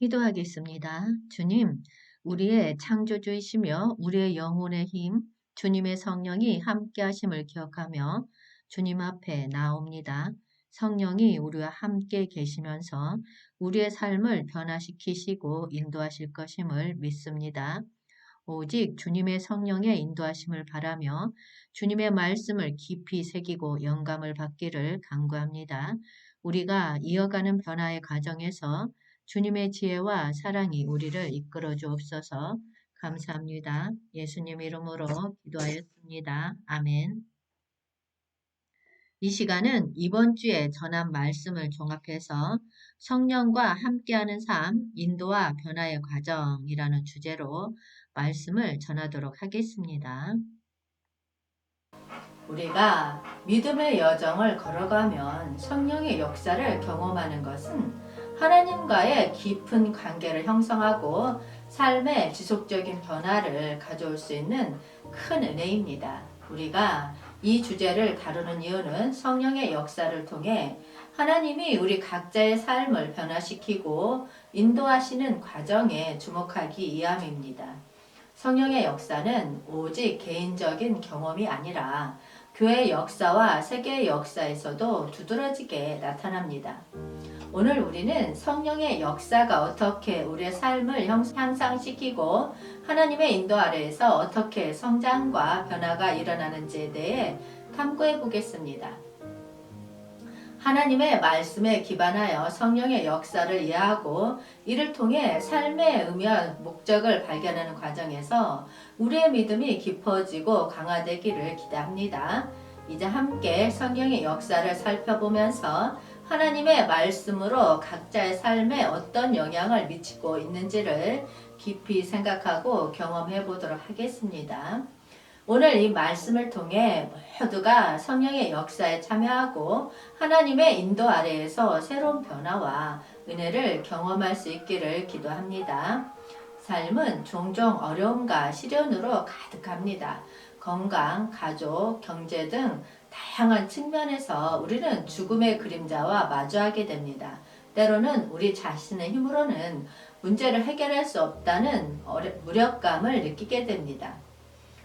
기도하겠습니다. 주님, 우리의 창조주이시며 우리의 영혼의 힘, 주님의 성령이 함께 하심을 기억하며 주님 앞에 나옵니다. 성령이 우리와 함께 계시면서 우리의 삶을 변화시키시고 인도하실 것임을 믿습니다. 오직 주님의 성령의 인도하심을 바라며 주님의 말씀을 깊이 새기고 영감을 받기를 간구합니다. 우리가 이어가는 변화의 과정에서 주님의 지혜와 사랑이 우리를 이끌어 주옵소서. 감사합니다. 예수님 이름으로 기도하였습니다. 아멘. 이 시간은 이번 주에 전한 말씀을 종합해서 성령과 함께하는 삶, 인도와 변화의 과정이라는 주제로 말씀을 전하도록 하겠습니다. 우리가 믿음의 여정을 걸어가면 성령의 역사를 경험하는 것은 하나님과의 깊은 관계를 형성하고 삶의 지속적인 변화를 가져올 수 있는 큰 은혜입니다. 우리가 이 주제를 다루는 이유는 성령의 역사를 통해 하나님이 우리 각자의 삶을 변화시키고 인도하시는 과정에 주목하기 위함입니다. 성령의 역사는 오직 개인적인 경험이 아니라 교회 역사와 세계의 역사에서도 두드러지게 나타납니다. 오늘 우리는 성령의 역사가 어떻게 우리의 삶을 향상시키고 하나님의 인도 아래에서 어떻게 성장과 변화가 일어나는지에 대해 탐구해 보겠습니다. 하나님의 말씀에 기반하여 성령의 역사를 이해하고 이를 통해 삶의 의미와 목적을 발견하는 과정에서 우리의 믿음이 깊어지고 강화되기를 기대합니다. 이제 함께 성령의 역사를 살펴보면서 하나님의 말씀으로 각자의 삶에 어떤 영향을 미치고 있는지를 깊이 생각하고 경험해 보도록 하겠습니다. 오늘 이 말씀을 통해 모두가 성령의 역사에 참여하고 하나님의 인도 아래에서 새로운 변화와 은혜를 경험할 수 있기를 기도합니다. 삶은 종종 어려움과 시련으로 가득합니다. 건강, 가족, 경제 등 다양한 측면에서 우리는 죽음의 그림자와 마주하게 됩니다. 때로는 우리 자신의 힘으로는 문제를 해결할 수 없다는 무력감을 느끼게 됩니다.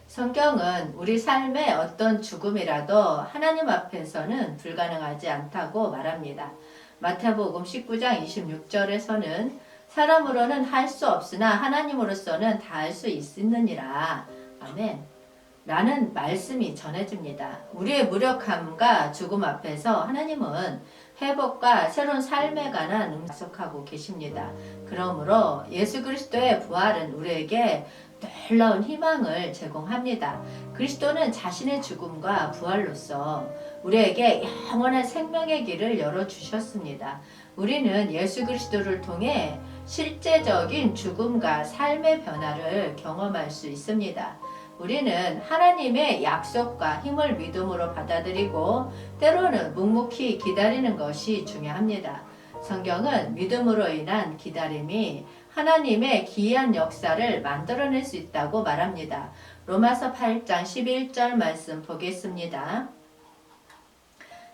성경은 우리 삶의 어떤 죽음이라도 하나님 앞에서는 불가능하지 않다고 말합니다. 마태복음 19장 26절에서는 사람으로는 할 수 없으나 하나님으로서는 다 할 수 있느니라. 아멘. 라는 말씀이 전해집니다. 우리의 무력함과 죽음 앞에서 하나님은 회복과 새로운 삶에 관한 약속하고 계십니다. 그러므로 예수 그리스도의 부활은 우리에게 놀라운 희망을 제공합니다. 그리스도는 자신의 죽음과 부활로서 우리에게 영원한 생명의 길을 열어주셨습니다. 우리는 예수 그리스도를 통해 실제적인 죽음과 삶의 변화를 경험할 수 있습니다. 우리는 하나님의 약속과 힘을 믿음으로 받아들이고 때로는 묵묵히 기다리는 것이 중요합니다. 성경은 믿음으로 인한 기다림이 하나님의 기이한 역사를 만들어낼 수 있다고 말합니다. 로마서 8장 11절 말씀 보겠습니다.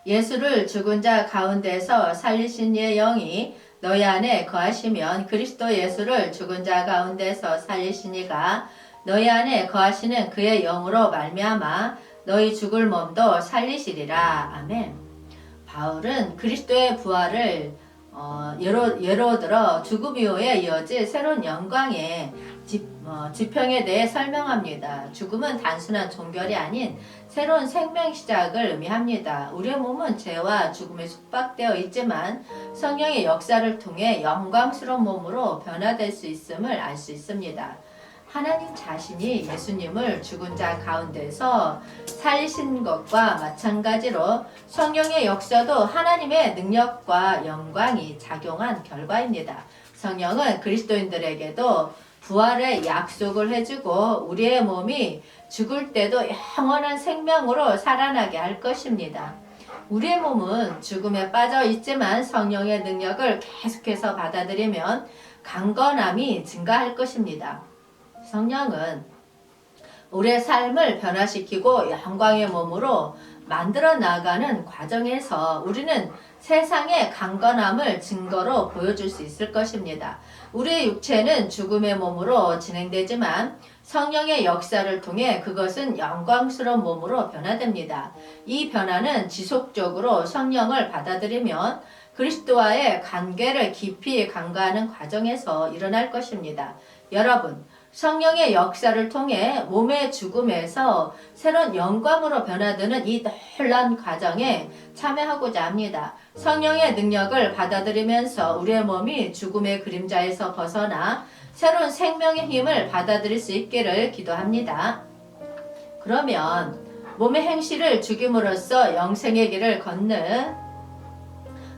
예수를 죽은 자 가운데서 살리신 이의 영이 너희 안에 거하시면 그리스도 예수를 죽은 자 가운데서 살리신 이가 너희 안에 거하시는 그의 영으로 말미암아 너희 죽을 몸도 살리시리라. 아멘. 바울은 그리스도의 부활을 예로 들어 죽음 이후에 이어질 새로운 영광의 지평에 대해 설명합니다. 죽음은 단순한 종결이 아닌 새로운 생명 시작을 의미합니다. 우리의 몸은 죄와 죽음에束縛되어 있지만 성령의 역사를 통해 영광스러운 몸으로 변화될 수 있음을 알 수 있습니다. 하나님 자신이 예수님을 죽은 자 가운데서 살리신 것과 마찬가지로 성령의 역사도 하나님의 능력과 영광이 작용한 결과입니다. 성령은 그리스도인들에게도 부활의 약속을 해주고 우리의 몸이 죽을 때도 영원한 생명으로 살아나게 할 것입니다. 우리의 몸은 죽음에 빠져 있지만 성령의 능력을 계속해서 받아들이면 강건함이 증가할 것입니다. 성령은 우리의 삶을 변화시키고 영광의 몸으로 만들어 나가는 과정에서 우리는 세상의 강건함을 증거로 보여줄 수 있을 것입니다. 우리의 육체는 죽음의 몸으로 진행되지만 성령의 역사를 통해 그것은 영광스러운 몸으로 변화됩니다. 이 변화는 지속적으로 성령을 받아들이면 그리스도와의 관계를 깊이 강화하는 과정에서 일어날 것입니다. 여러분, 성령의 역사를 통해 몸의 죽음에서 새로운 영광으로 변화되는 이 놀라운 과정에 참여하고자 합니다. 성령의 능력을 받아들이면서 우리의 몸이 죽음의 그림자에서 벗어나 새로운 생명의 힘을 받아들일 수 있기를 기도합니다. 그러면 몸의 행실을 죽임으로써 영생의 길을 걷는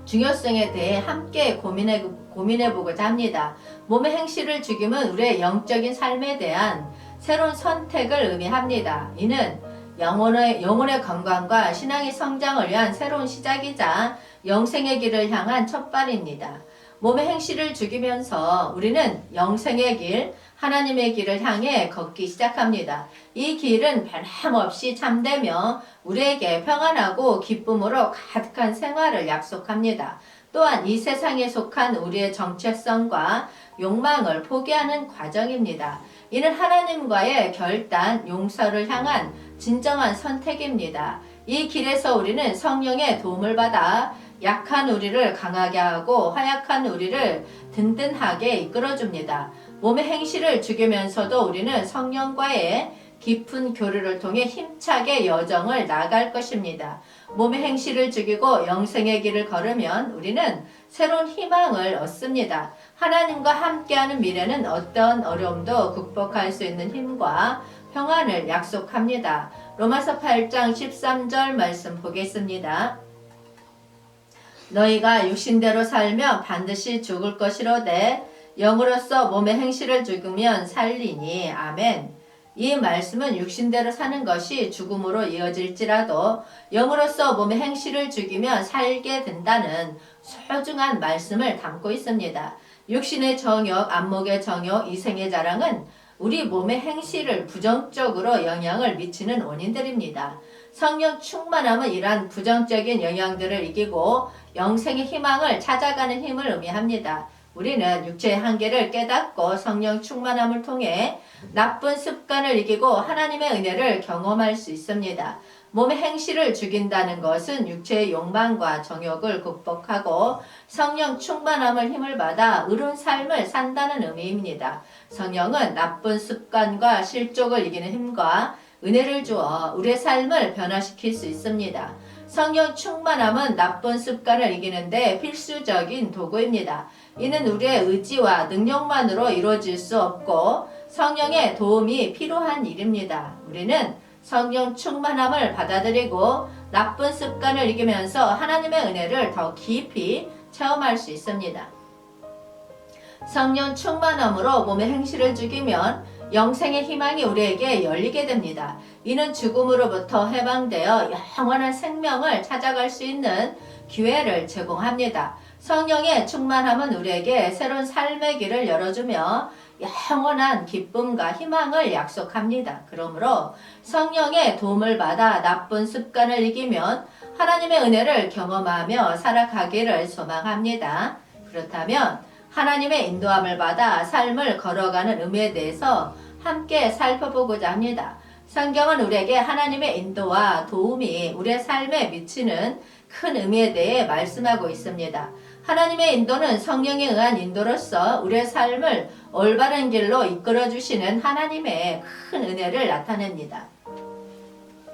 중요성에 대해 함께 고민해보고자 합니다. 몸의 행실을 죽임은 우리의 영적인 삶에 대한 새로운 선택을 의미합니다. 이는 영혼의 건강과 신앙의 성장을 위한 새로운 시작이자 영생의 길을 향한 첫발입니다. 몸의 행실을 죽이면서 우리는 영생의 길, 하나님의 길을 향해 걷기 시작합니다. 이 길은 변함없이 참되며 우리에게 평안하고 기쁨으로 가득한 생활을 약속합니다. 또한 이 세상에 속한 우리의 정체성과 욕망을 포기하는 과정입니다. 이는 하나님과의 결단, 용서를 향한 진정한 선택입니다. 이 길에서 우리는 성령의 도움을 받아 약한 우리를 강하게 하고 허약한 우리를 든든하게 이끌어줍니다. 몸의 행실을 죽이면서도 우리는 성령과의 깊은 교류를 통해 힘차게 여정을 나아갈 것입니다. 몸의 행실을 죽이고 영생의 길을 걸으면 우리는 새로운 희망을 얻습니다. 하나님과 함께하는 미래는 어떤 어려움도 극복할 수 있는 힘과 평안을 약속합니다. 로마서 8장 13절 말씀 보겠습니다. 너희가 육신대로 살면 반드시 죽을 것이로되 영으로서 몸의 행실을 죽으면 살리니. 아멘. 이 말씀은 육신대로 사는 것이 죽음으로 이어질지라도 영으로서 몸의 행실을 죽이면 살게 된다는 소중한 말씀을 담고 있습니다. 육신의 정욕, 안목의 정욕, 이생의 자랑은 우리 몸의 행실을 부정적으로 영향을 미치는 원인들입니다. 성령 충만함은 이러한 부정적인 영향들을 이기고 영생의 희망을 찾아가는 힘을 의미합니다. 우리는 육체의 한계를 깨닫고 성령 충만함을 통해 나쁜 습관을 이기고 하나님의 은혜를 경험할 수 있습니다. 몸의 행실을 죽인다는 것은 육체의 욕망과 정욕을 극복하고 성령 충만함을 힘을 받아 의로운 삶을 산다는 의미입니다. 성령은 나쁜 습관과 실족을 이기는 힘과 은혜를 주어 우리의 삶을 변화시킬 수 있습니다. 성령 충만함은 나쁜 습관을 이기는데 필수적인 도구입니다. 이는 우리의 의지와 능력만으로 이루어질 수 없고 성령의 도움이 필요한 일입니다. 우리는 성령 충만함을 받아들이고 나쁜 습관을 이기면서 하나님의 은혜를 더 깊이 체험할 수 있습니다. 성령 충만함으로 몸의 행실을 죽이면 영생의 희망이 우리에게 열리게 됩니다. 이는 죽음으로부터 해방되어 영원한 생명을 찾아갈 수 있는 기회를 제공합니다. 성령의 충만함은 우리에게 새로운 삶의 길을 열어주며 영원한 기쁨과 희망을 약속합니다. 그러므로 성령의 도움을 받아 나쁜 습관을 이기면 하나님의 은혜를 경험하며 살아가기를 소망합니다. 그렇다면 하나님의 인도함을 받아 삶을 걸어가는 의미에 대해서 함께 살펴보고자 합니다. 성경은 우리에게 하나님의 인도와 도움이 우리의 삶에 미치는 큰 의미에 대해 말씀하고 있습니다. 하나님의 인도는 성령에 의한 인도로서 우리의 삶을 올바른 길로 이끌어주시는 하나님의 큰 은혜를 나타냅니다.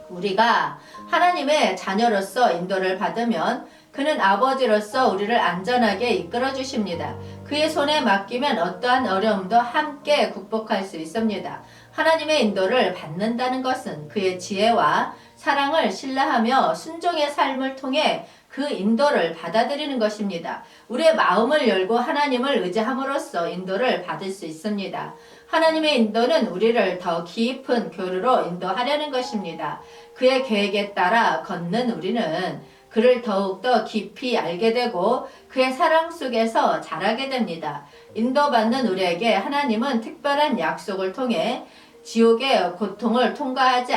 우리가 하나님의 자녀로서 인도를 받으면 그는 아버지로서 우리를 안전하게 이끌어 주십니다. 그의 손에 맡기면 어떠한 어려움도 함께 극복할 수 있습니다. 하나님의 인도를 받는다는 것은 그의 지혜와 사랑을 신뢰하며 순종의 삶을 통해 그 인도를 받아들이는 것입니다. 우리의 마음을 열고 하나님을 의지함으로써 인도를 받을 수 있습니다. 하나님의 인도는 우리를 더 깊은 교류로 인도하려는 것입니다. 그의 계획에 따라 걷는 우리는 그를 더욱더 깊이 알게 되고 그의 사랑 속에서 자라게 됩니다. 인도받는 우리에게 하나님은 특별한 약속을 통해 지옥의 고통을 통과하지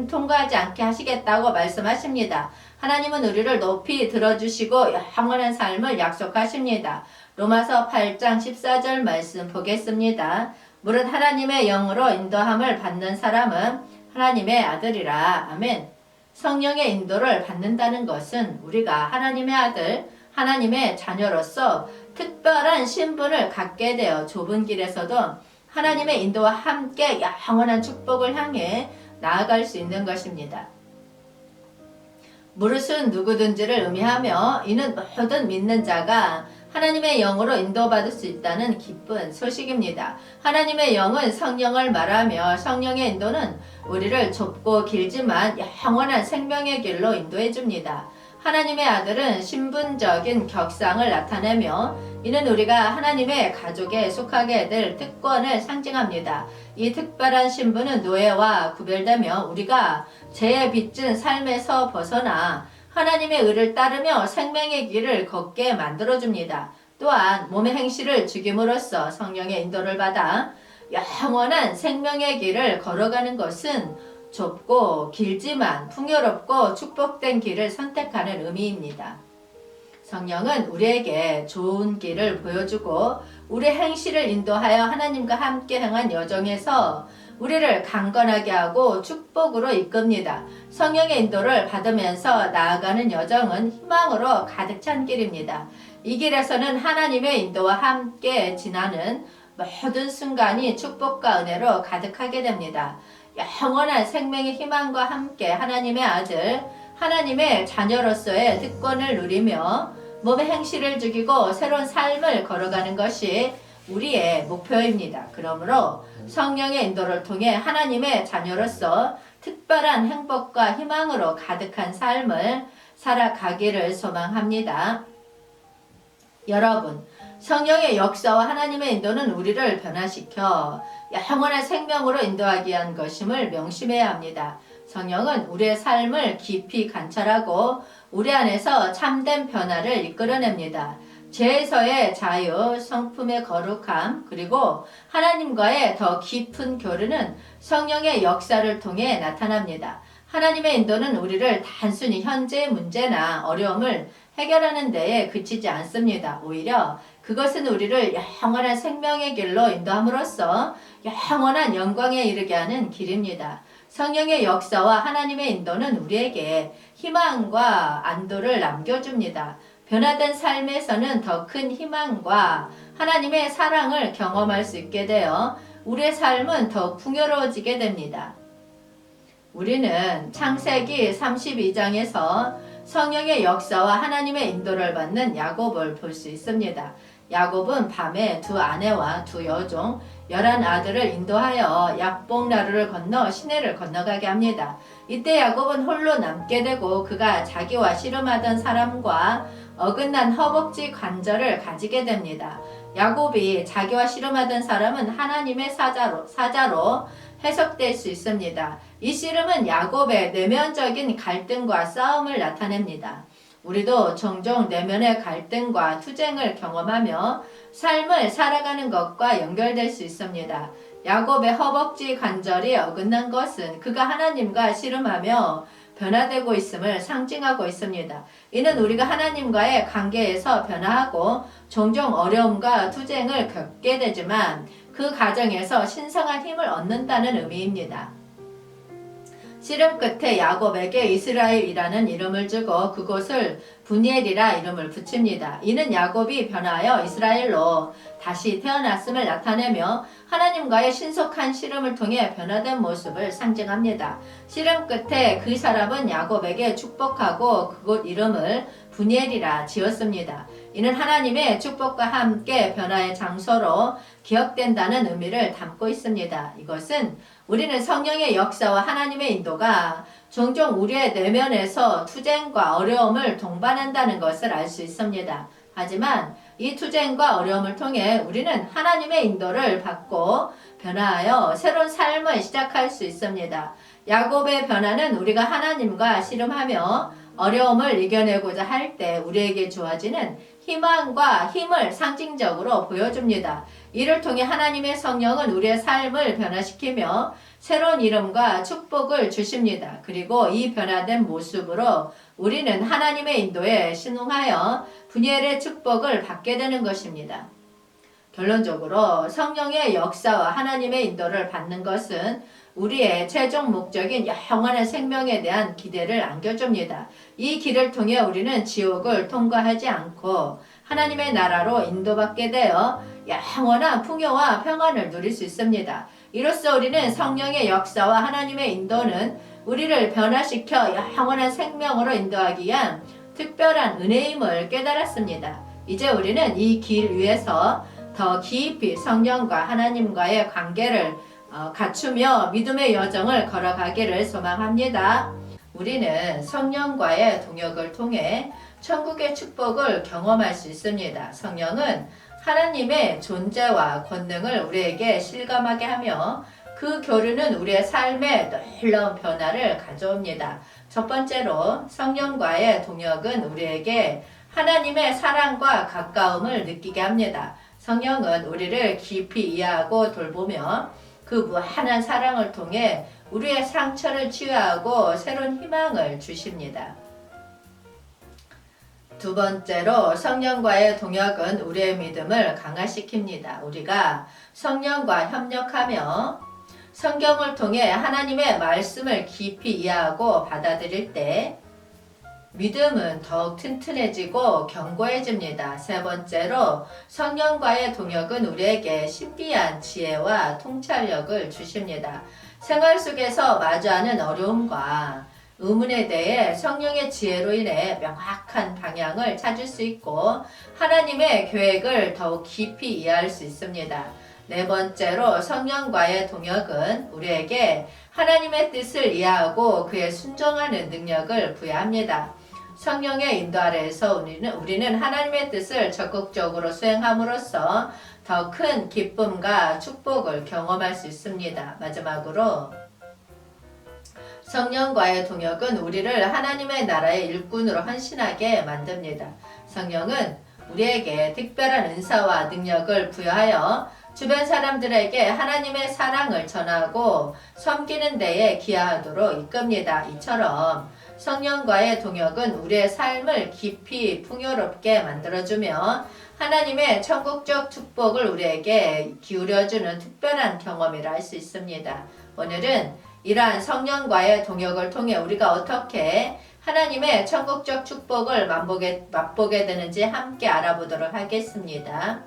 통과하지 않게 하시겠다고 말씀하십니다. 하나님은 우리를 높이 들어주시고 영원한 삶을 약속하십니다. 로마서 8장 14절 말씀 보겠습니다. 무릇 하나님의 영으로 인도함을 받는 사람은 하나님의 아들이라. 아멘. 성령의 인도를 받는다는 것은 우리가 하나님의 아들, 하나님의 자녀로서 특별한 신분을 갖게 되어 좁은 길에서도 하나님의 인도와 함께 영원한 축복을 향해 나아갈 수 있는 것입니다. 무릇은 누구든지를 의미하며 이는 모든 믿는 자가 하나님의 영으로 인도받을 수 있다는 기쁜 소식입니다. 하나님의 영은 성령을 말하며 성령의 인도는 우리를 좁고 길지만 영원한 생명의 길로 인도해 줍니다. 하나님의 아들은 신분적인 격상을 나타내며 이는 우리가 하나님의 가족에 속하게 될 특권을 상징합니다. 이 특별한 신분은 노예와 구별되며 우리가 죄에 빚진 삶에서 벗어나 하나님의 의를 따르며 생명의 길을 걷게 만들어줍니다. 또한 몸의 행실을 죽임으로써 성령의 인도를 받아 영원한 생명의 길을 걸어가는 것은 좁고 길지만 풍요롭고 축복된 길을 선택하는 의미입니다. 성령은 우리에게 좋은 길을 보여주고 우리 행실을 인도하여 하나님과 함께 행한 여정에서 우리를 강건하게 하고 축복으로 이끕니다. 성령의 인도를 받으면서 나아가는 여정은 희망으로 가득 찬 길입니다. 이 길에서는 하나님의 인도와 함께 지나는 모든 순간이 축복과 은혜로 가득하게 됩니다. 영원한 생명의 희망과 함께 하나님의 아들, 하나님의 자녀로서의 특권을 누리며 몸의 행실을 죽이고 새로운 삶을 걸어가는 것이 우리의 목표입니다. 그러므로 성령의 인도를 통해 하나님의 자녀로서 특별한 행복과 희망으로 가득한 삶을 살아가기를 소망합니다. 여러분, 성령의 역사와 하나님의 인도는 우리를 변화시켜 영원한 생명으로 인도하기 위한 것임을 명심해야 합니다. 성령은 우리의 삶을 깊이 관찰하고 우리 안에서 참된 변화를 이끌어냅니다. 죄에서의 자유, 성품의 거룩함, 그리고 하나님과의 더 깊은 교류는 성령의 역사를 통해 나타납니다. 하나님의 인도는 우리를 단순히 현재의 문제나 어려움을 해결하는 데에 그치지 않습니다. 오히려 그것은 우리를 영원한 생명의 길로 인도함으로써 영원한 영광에 이르게 하는 길입니다. 성령의 역사와 하나님의 인도는 우리에게 희망과 안도를 남겨줍니다. 변화된 삶에서는 더 큰 희망과 하나님의 사랑을 경험할 수 있게 되어 우리의 삶은 더 풍요로워지게 됩니다. 우리는 창세기 32장에서 성령의 역사와 하나님의 인도를 받는 야곱을 볼 수 있습니다. 야곱은 밤에 두 아내와 두 여종 11아들을 인도하여 약복나루를 건너 시내를 건너가게 합니다. 이때 야곱은 홀로 남게 되고 그가 자기와 씨름하던 사람과 어긋난 허벅지 관절을 가지게 됩니다. 야곱이 자기와 씨름하던 사람은 하나님의 사자로 해석될 수 있습니다. 이 씨름은 야곱의 내면적인 갈등과 싸움을 나타냅니다. 우리도 종종 내면의 갈등과 투쟁을 경험하며 삶을 살아가는 것과 연결될 수 있습니다. 야곱의 허벅지 관절이 어긋난 것은 그가 하나님과 씨름하며 변화되고 있음을 상징하고 있습니다. 이는 우리가 하나님과의 관계에서 변화하고 종종 어려움과 투쟁을 겪게 되지만 그 과정에서 신성한 힘을 얻는다는 의미입니다. 씨름 끝에 야곱에게 이스라엘이라는 이름을 주고 그곳을 분이엘이라 이름을 붙입니다. 이는 야곱이 변하여 이스라엘로 다시 태어났음을 나타내며 하나님과의 신속한 씨름을 통해 변화된 모습을 상징합니다. 씨름 끝에 그 사람은 야곱에게 축복하고 그곳 이름을 분이엘이라 지었습니다. 이는 하나님의 축복과 함께 변화의 장소로 기억된다는 의미를 담고 있습니다. 이것은 우리는 성령의 역사와 하나님의 인도가 종종 우리의 내면에서 투쟁과 어려움을 동반한다는 것을 알 수 있습니다. 하지만 이 투쟁과 어려움을 통해 우리는 하나님의 인도를 받고 변화하여 새로운 삶을 시작할 수 있습니다. 야곱의 변화는 우리가 하나님과 씨름하며 어려움을 이겨내고자 할 때 우리에게 주어지는 희망과 힘을 상징적으로 보여줍니다. 이를 통해 하나님의 성령은 우리의 삶을 변화시키며 새로운 이름과 축복을 주십니다. 그리고 이 변화된 모습으로 우리는 하나님의 인도에 순응하여 분열의 축복을 받게 되는 것입니다. 결론적으로 성령의 역사와 하나님의 인도를 받는 것은 우리의 최종 목적인 영원한 생명에 대한 기대를 안겨줍니다. 이 길을 통해 우리는 지옥을 통과하지 않고 하나님의 나라로 인도받게 되어 영원한 풍요와 평안을 누릴 수 있습니다. 이로써 우리는 성령의 역사와 하나님의 인도는 우리를 변화시켜 영원한 생명으로 인도하기 위한 특별한 은혜임을 깨달았습니다. 이제 우리는 이 길 위에서 더 깊이 성령과 하나님과의 관계를 갖추며 믿음의 여정을 걸어가기를 소망합니다. 우리는 성령과의 동역을 통해 천국의 축복을 경험할 수 있습니다. 성령은 하나님의 존재와 권능을 우리에게 실감하게 하며 그 교류는 우리의 삶에 놀라운 변화를 가져옵니다. 첫 번째로 성령과의 동역은 우리에게 하나님의 사랑과 가까움을 느끼게 합니다. 성령은 우리를 깊이 이해하고 돌보며 그 무한한 사랑을 통해 우리의 상처를 치유하고 새로운 희망을 주십니다. 두 번째로 성령과의 동역은 우리의 믿음을 강화시킵니다. 우리가 성령과 협력하며 성경을 통해 하나님의 말씀을 깊이 이해하고 받아들일 때 믿음은 더욱 튼튼해지고 견고해집니다. 세 번째로 성령과의 동역은 우리에게 신비한 지혜와 통찰력을 주십니다. 생활 속에서 마주하는 어려움과 의문에 대해 성령의 지혜로 인해 명확한 방향을 찾을 수 있고 하나님의 계획을 더욱 깊이 이해할 수 있습니다. 네 번째로 성령과의 동역은 우리에게 하나님의 뜻을 이해하고 그에 순종하는 능력을 부여합니다. 성령의 인도 아래에서 우리는 하나님의 뜻을 적극적으로 수행함으로써 더 큰 기쁨과 축복을 경험할 수 있습니다. 마지막으로 성령과의 동역은 우리를 하나님의 나라의 일꾼으로 헌신하게 만듭니다. 성령은 우리에게 특별한 은사와 능력을 부여하여 주변 사람들에게 하나님의 사랑을 전하고 섬기는 데에 기여하도록 이끕니다. 이처럼 성령과의 동역은 우리의 삶을 깊이 풍요롭게 만들어주며 하나님의 천국적 축복을 우리에게 기울여주는 특별한 경험이라 할 수 있습니다. 오늘은 이러한 성령과의 동역을 통해 우리가 어떻게 하나님의 천국적 축복을 맛보게 되는지 함께 알아보도록 하겠습니다.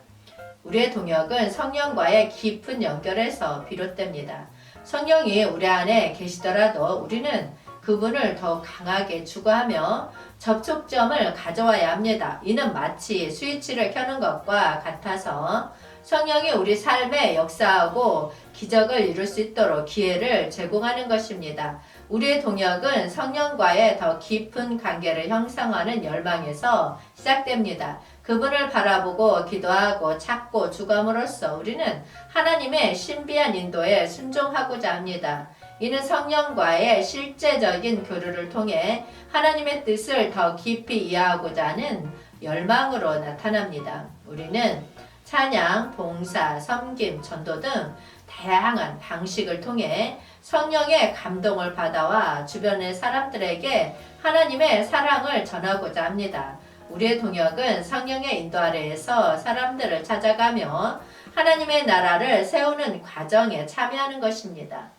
우리의 동역은 성령과의 깊은 연결에서 비롯됩니다. 성령이 우리 안에 계시더라도 우리는 그분을 더 강하게 추구하며 접촉점을 가져와야 합니다. 이는 마치 스위치를 켜는 것과 같아서 성령이 우리 삶에 역사하고 기적을 이룰 수 있도록 기회를 제공하는 것입니다. 우리의 동역은 성령과의 더 깊은 관계를 형성하는 열망에서 시작됩니다. 그분을 바라보고 기도하고 찾고 주감으로써 우리는 하나님의 신비한 인도에 순종하고자 합니다. 이는 성령과의 실제적인 교류를 통해 하나님의 뜻을 더 깊이 이해하고자 하는 열망으로 나타납니다. 우리는 찬양, 봉사, 섬김, 전도 등 다양한 방식을 통해 성령의 감동을 받아와 주변의 사람들에게 하나님의 사랑을 전하고자 합니다. 우리의 동역은 성령의 인도 아래에서 사람들을 찾아가며 하나님의 나라를 세우는 과정에 참여하는 것입니다.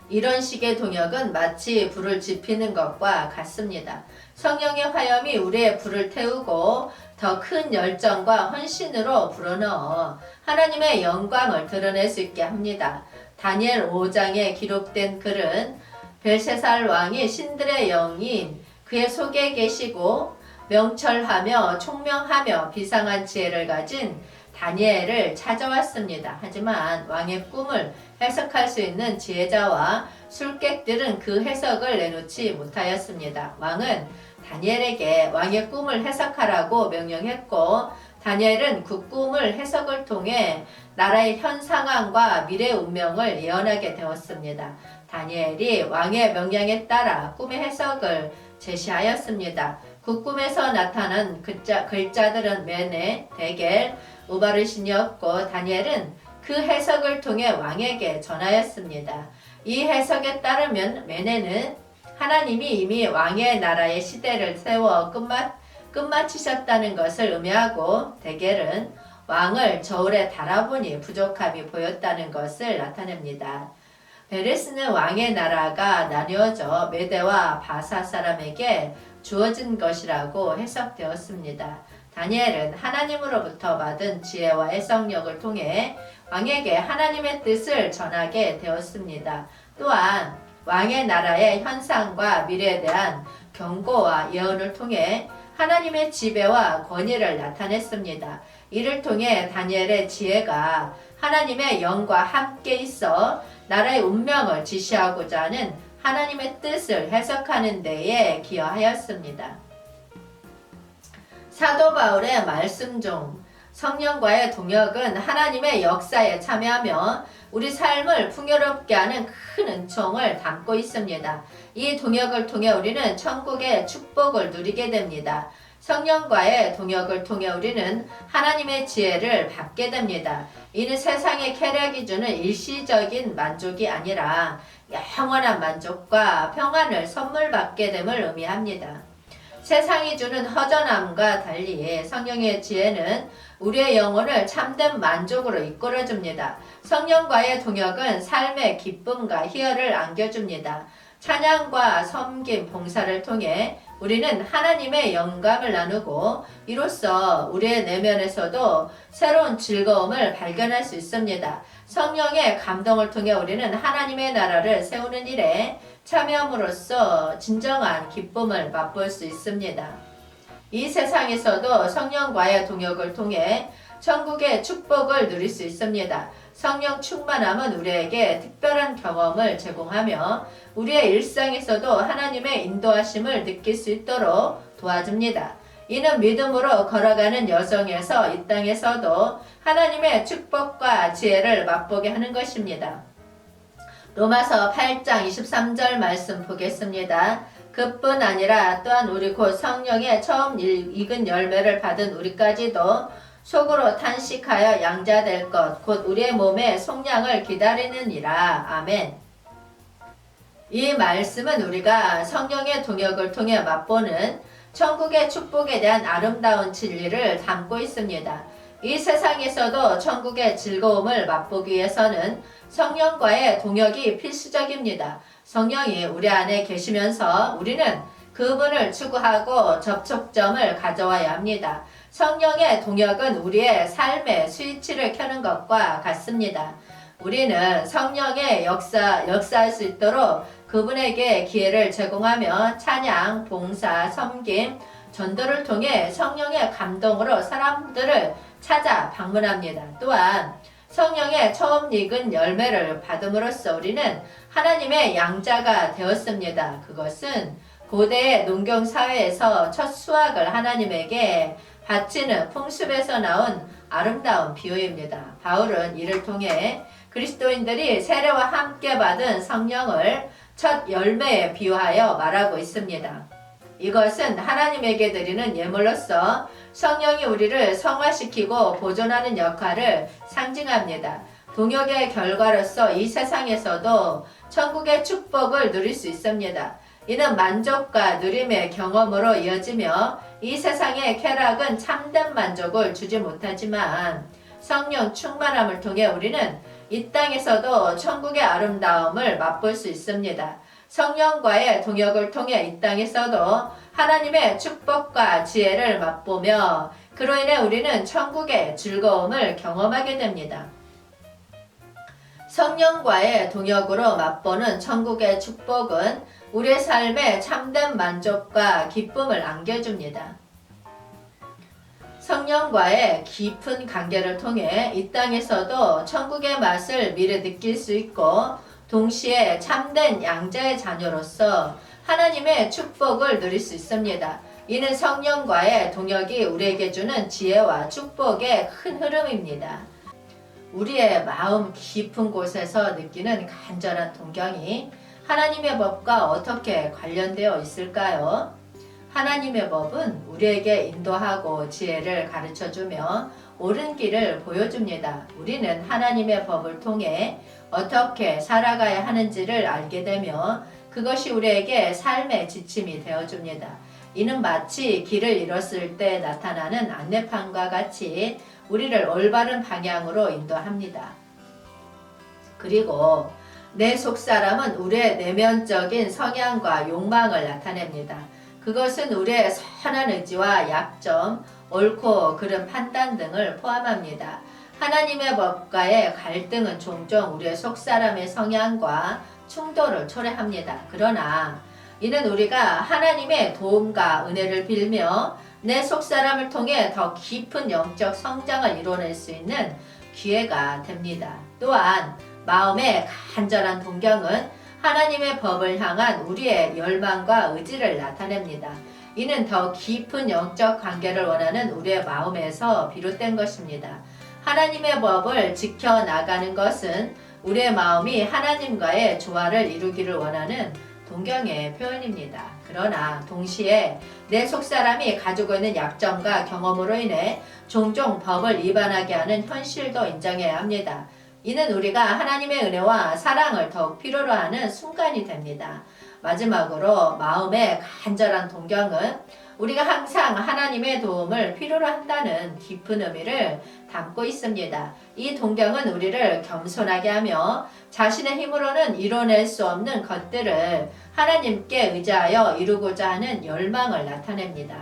이런 식의 동역은 마치 불을 지피는 것과 같습니다. 성령의 화염이 우리의 불을 태우고 더 큰 열정과 헌신으로 불어넣어 하나님의 영광을 드러낼 수 있게 합니다. 다니엘 5장에 기록된 글은 벨세살 왕이 신들의 영인 그의 속에 계시고 명철하며 총명하며 비상한 지혜를 가진 다니엘을 찾아왔습니다. 하지만 왕의 꿈을 해석할 수 있는 지혜자와 술객들은 그 해석을 내놓지 못하였습니다. 왕은 다니엘에게 왕의 꿈을 해석하라고 명령했고 다니엘은 그 꿈을 해석을 통해 나라의 현 상황과 미래 운명을 예언하게 되었습니다. 다니엘이 왕의 명령에 따라 꿈의 해석을 제시하였습니다. 그 꿈에서 나타난 글자들은 메네, 데겔, 우바르신이었고 다니엘은 그 해석을 통해 왕에게 전하였습니다. 이 해석에 따르면 메네는 하나님이 이미 왕의 나라의 시대를 세워 끝마치셨다는 것을 의미하고 데겔은 왕을 저울에 달아보니 부족함이 보였다는 것을 나타냅니다. 베레스는 왕의 나라가 나뉘어져 메대와 바사 사람에게 주어진 것이라고 해석되었습니다. 다니엘은 하나님으로부터 받은 지혜와 해석력을 통해 왕에게 하나님의 뜻을 전하게 되었습니다. 또한 왕의 나라의 현상과 미래에 대한 경고와 예언을 통해 하나님의 지배와 권위를 나타냈습니다. 이를 통해 다니엘의 지혜가 하나님의 영과 함께 있어 나라의 운명을 지시하고자 하는 하나님의 뜻을 해석하는 데에 기여하였습니다. 사도 바울의 말씀 중 성령과의 동역은 하나님의 역사에 참여하며 우리 삶을 풍요롭게 하는 큰 은총을 담고 있습니다. 이 동역을 통해 우리는 천국의 축복을 누리게 됩니다. 성령과의 동역을 통해 우리는 하나님의 지혜를 받게 됩니다. 이는 세상의 쾌락이 주는 일시적인 만족이 아니라 영원한 만족과 평안을 선물 받게 됨을 의미합니다. 세상이 주는 허전함과 달리 성령의 지혜는 우리의 영혼을 참된 만족으로 이끌어줍니다. 성령과의 동역은 삶의 기쁨과 희열을 안겨줍니다. 찬양과 섬김, 봉사를 통해 우리는 하나님의 영감을 나누고 이로써 우리의 내면에서도 새로운 즐거움을 발견할 수 있습니다. 성령의 감동을 통해 우리는 하나님의 나라를 세우는 일에 참여함으로써 진정한 기쁨을 맛볼 수 있습니다. 이 세상에서도 성령과의 동역을 통해 천국의 축복을 누릴 수 있습니다. 성령 충만함은 우리에게 특별한 경험을 제공하며 우리의 일상에서도 하나님의 인도하심을 느낄 수 있도록 도와줍니다. 이는 믿음으로 걸어가는 여정에서 이 땅에서도 하나님의 축복과 지혜를 맛보게 하는 것입니다. 로마서 8장 23절 말씀 보겠습니다. 그뿐 아니라 또한 우리 곧 성령의 처음 익은 열매를 받은 우리까지도 속으로 탄식하여 양자될 것 곧 우리의 몸의 속량을 기다리느니라. 아멘. 이 말씀은 우리가 성령의 동역을 통해 맛보는 천국의 축복에 대한 아름다운 진리를 담고 있습니다. 이 세상에서도 천국의 즐거움을 맛보기 위해서는 성령과의 동역이 필수적입니다. 성령이 우리 안에 계시면서 우리는 그분을 추구하고 접촉점을 가져와야 합니다. 성령의 동역은 우리의 삶의 스위치를 켜는 것과 같습니다. 우리는 성령의 역사할 수 있도록 그분에게 기회를 제공하며 찬양, 봉사, 섬김, 전도를 통해 성령의 감동으로 사람들을 찾아 방문합니다. 또한 성령의 처음 익은 열매를 받음으로써 우리는 하나님의 양자가 되었습니다. 그것은 고대의 농경 사회에서 첫 수확을 하나님에게 바치는 풍습에서 나온 아름다운 비유입니다. 바울은 이를 통해 그리스도인들이 세례와 함께 받은 성령을 첫 열매에 비유하여 말하고 있습니다. 이것은 하나님에게 드리는 예물로서 성령이 우리를 성화시키고 보존하는 역할을 상징합니다. 동역의 결과로서 이 세상에서도 천국의 축복을 누릴 수 있습니다. 이는 만족과 누림의 경험으로 이어지며 이 세상의 쾌락은 참된 만족을 주지 못하지만 성령 충만함을 통해 우리는 이 땅에서도 천국의 아름다움을 맛볼 수 있습니다. 성령과의 동역을 통해 이 땅에서도 하나님의 축복과 지혜를 맛보며 그로 인해 우리는 천국의 즐거움을 경험하게 됩니다. 성령과의 동역으로 맛보는 천국의 축복은 우리의 삶에 참된 만족과 기쁨을 안겨줍니다. 성령과의 깊은 관계를 통해 이 땅에서도 천국의 맛을 미리 느낄 수 있고 동시에 참된 양자의 자녀로서 하나님의 축복을 누릴 수 있습니다. 이는 성령과의 동역이 우리에게 주는 지혜와 축복의 큰 흐름입니다. 우리의 마음 깊은 곳에서 느끼는 간절한 동경이 하나님의 법과 어떻게 관련되어 있을까요? 하나님의 법은 우리에게 인도하고 지혜를 가르쳐주며 옳은 길을 보여줍니다. 우리는 하나님의 법을 통해 어떻게 살아가야 하는지를 알게 되며 그것이 우리에게 삶의 지침이 되어줍니다. 이는 마치 길을 잃었을 때 나타나는 안내판과 같이 우리를 올바른 방향으로 인도합니다. 그리고 내 속사람은 우리의 내면적인 성향과 욕망을 나타냅니다. 그것은 우리의 선한 의지와 약점, 옳고 그른 판단 등을 포함합니다. 하나님의 법과의 갈등은 종종 우리의 속사람의 성향과 충돌을 초래합니다. 그러나 이는 우리가 하나님의 도움과 은혜를 빌며 내 속사람을 통해 더 깊은 영적 성장을 이뤄낼 수 있는 기회가 됩니다. 또한 마음의 간절한 동경은 하나님의 법을 향한 우리의 열망과 의지를 나타냅니다. 이는 더 깊은 영적 관계를 원하는 우리의 마음에서 비롯된 것입니다. 하나님의 법을 지켜나가는 것은 우리의 마음이 하나님과의 조화를 이루기를 원하는 동경의 표현입니다. 그러나 동시에 내 속사람이 가지고 있는 약점과 경험으로 인해 종종 법을 위반하게 하는 현실도 인정해야 합니다. 이는 우리가 하나님의 은혜와 사랑을 더욱 필요로 하는 순간이 됩니다. 마지막으로 마음의 간절한 동경은 우리가 항상 하나님의 도움을 필요로 한다는 깊은 의미를 담고 있습니다. 이 동경은 우리를 겸손하게 하며 자신의 힘으로는 이뤄낼 수 없는 것들을 하나님께 의지하여 이루고자 하는 열망을 나타냅니다.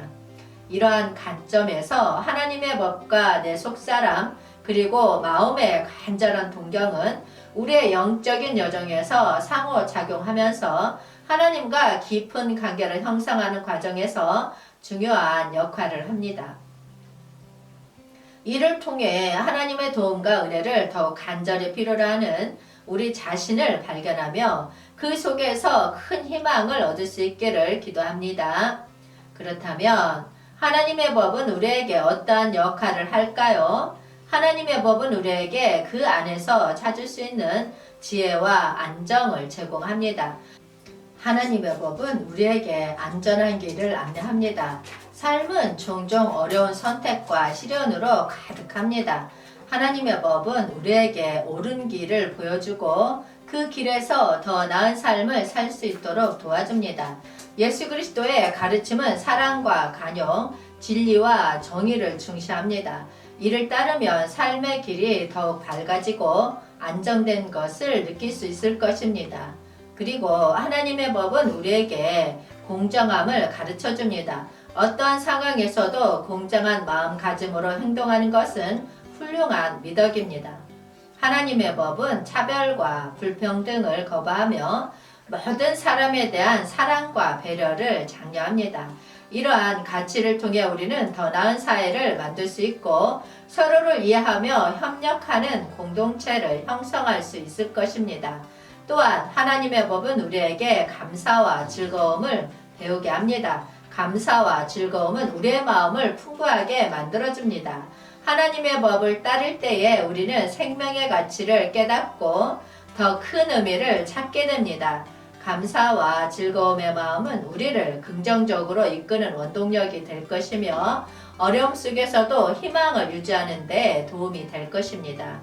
이러한 관점에서 하나님의 법과 내 속사람 그리고 마음의 간절한 동경은 우리의 영적인 여정에서 상호작용하면서 하나님과 깊은 관계를 형성하는 과정에서 중요한 역할을 합니다. 이를 통해 하나님의 도움과 은혜를 더욱 간절히 필요로 하는 우리 자신을 발견하며 그 속에서 큰 희망을 얻을 수 있기를 기도합니다. 그렇다면 하나님의 법은 우리에게 어떠한 역할을 할까요? 하나님의 법은 우리에게 그 안에서 찾을 수 있는 지혜와 안정을 제공합니다. 하나님의 법은 우리에게 안전한 길을 안내합니다. 삶은 종종 어려운 선택과 시련으로 가득합니다. 하나님의 법은 우리에게 옳은 길을 보여주고 그 길에서 더 나은 삶을 살 수 있도록 도와줍니다. 예수 그리스도의 가르침은 사랑과 간용, 진리와 정의를 중시합니다. 이를 따르면 삶의 길이 더욱 밝아지고 안정된 것을 느낄 수 있을 것입니다. 그리고 하나님의 법은 우리에게 공정함을 가르쳐 줍니다. 어떠한 상황에서도 공정한 마음가짐으로 행동하는 것은 훌륭한 미덕입니다. 하나님의 법은 차별과 불평등을 거부하며 모든 사람에 대한 사랑과 배려를 장려합니다. 이러한 가치를 통해 우리는 더 나은 사회를 만들 수 있고 서로를 이해하며 협력하는 공동체를 형성할 수 있을 것입니다. 또한 하나님의 법은 우리에게 감사와 즐거움을 배우게 합니다. 감사와 즐거움은 우리의 마음을 풍부하게 만들어줍니다. 하나님의 법을 따를 때에 우리는 생명의 가치를 깨닫고 더 큰 의미를 찾게 됩니다. 감사와 즐거움의 마음은 우리를 긍정적으로 이끄는 원동력이 될 것이며 어려움 속에서도 희망을 유지하는 데 도움이 될 것입니다.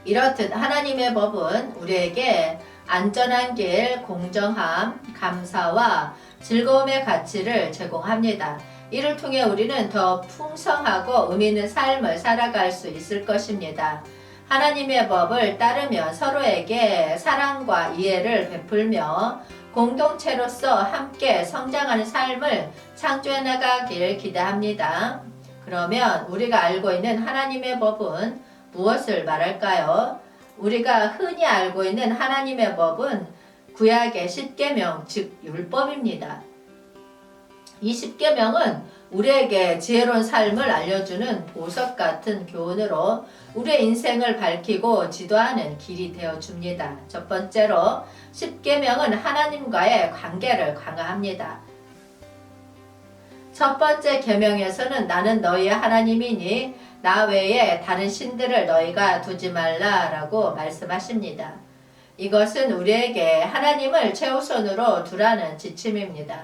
이렇듯 하나님의 법은 우리에게 안전한 길, 공정함, 감사와 즐거움의 가치를 제공합니다. 이를 통해 우리는 더 풍성하고 의미 있는 삶을 살아갈 수 있을 것입니다. 하나님의 법을 따르며 서로에게 사랑과 이해를 베풀며 공동체로서 함께 성장하는 삶을 창조해 나가길 기대합니다. 그러면 우리가 알고 있는 하나님의 법은 무엇을 말할까요? 우리가 흔히 알고 있는 하나님의 법은 구약의 10계명, 즉 율법입니다. 이 10계명은 우리에게 지혜로운 삶을 알려주는 보석 같은 교훈으로 우리의 인생을 밝히고 지도하는 길이 되어줍니다. 첫 번째로 10계명은 하나님과의 관계를 강화합니다. 첫 번째 계명에서는 나는 너희의 하나님이니 나 외에 다른 신들을 너희가 두지 말라라고 말씀하십니다. 이것은 우리에게 하나님을 최우선으로 두라는 지침입니다.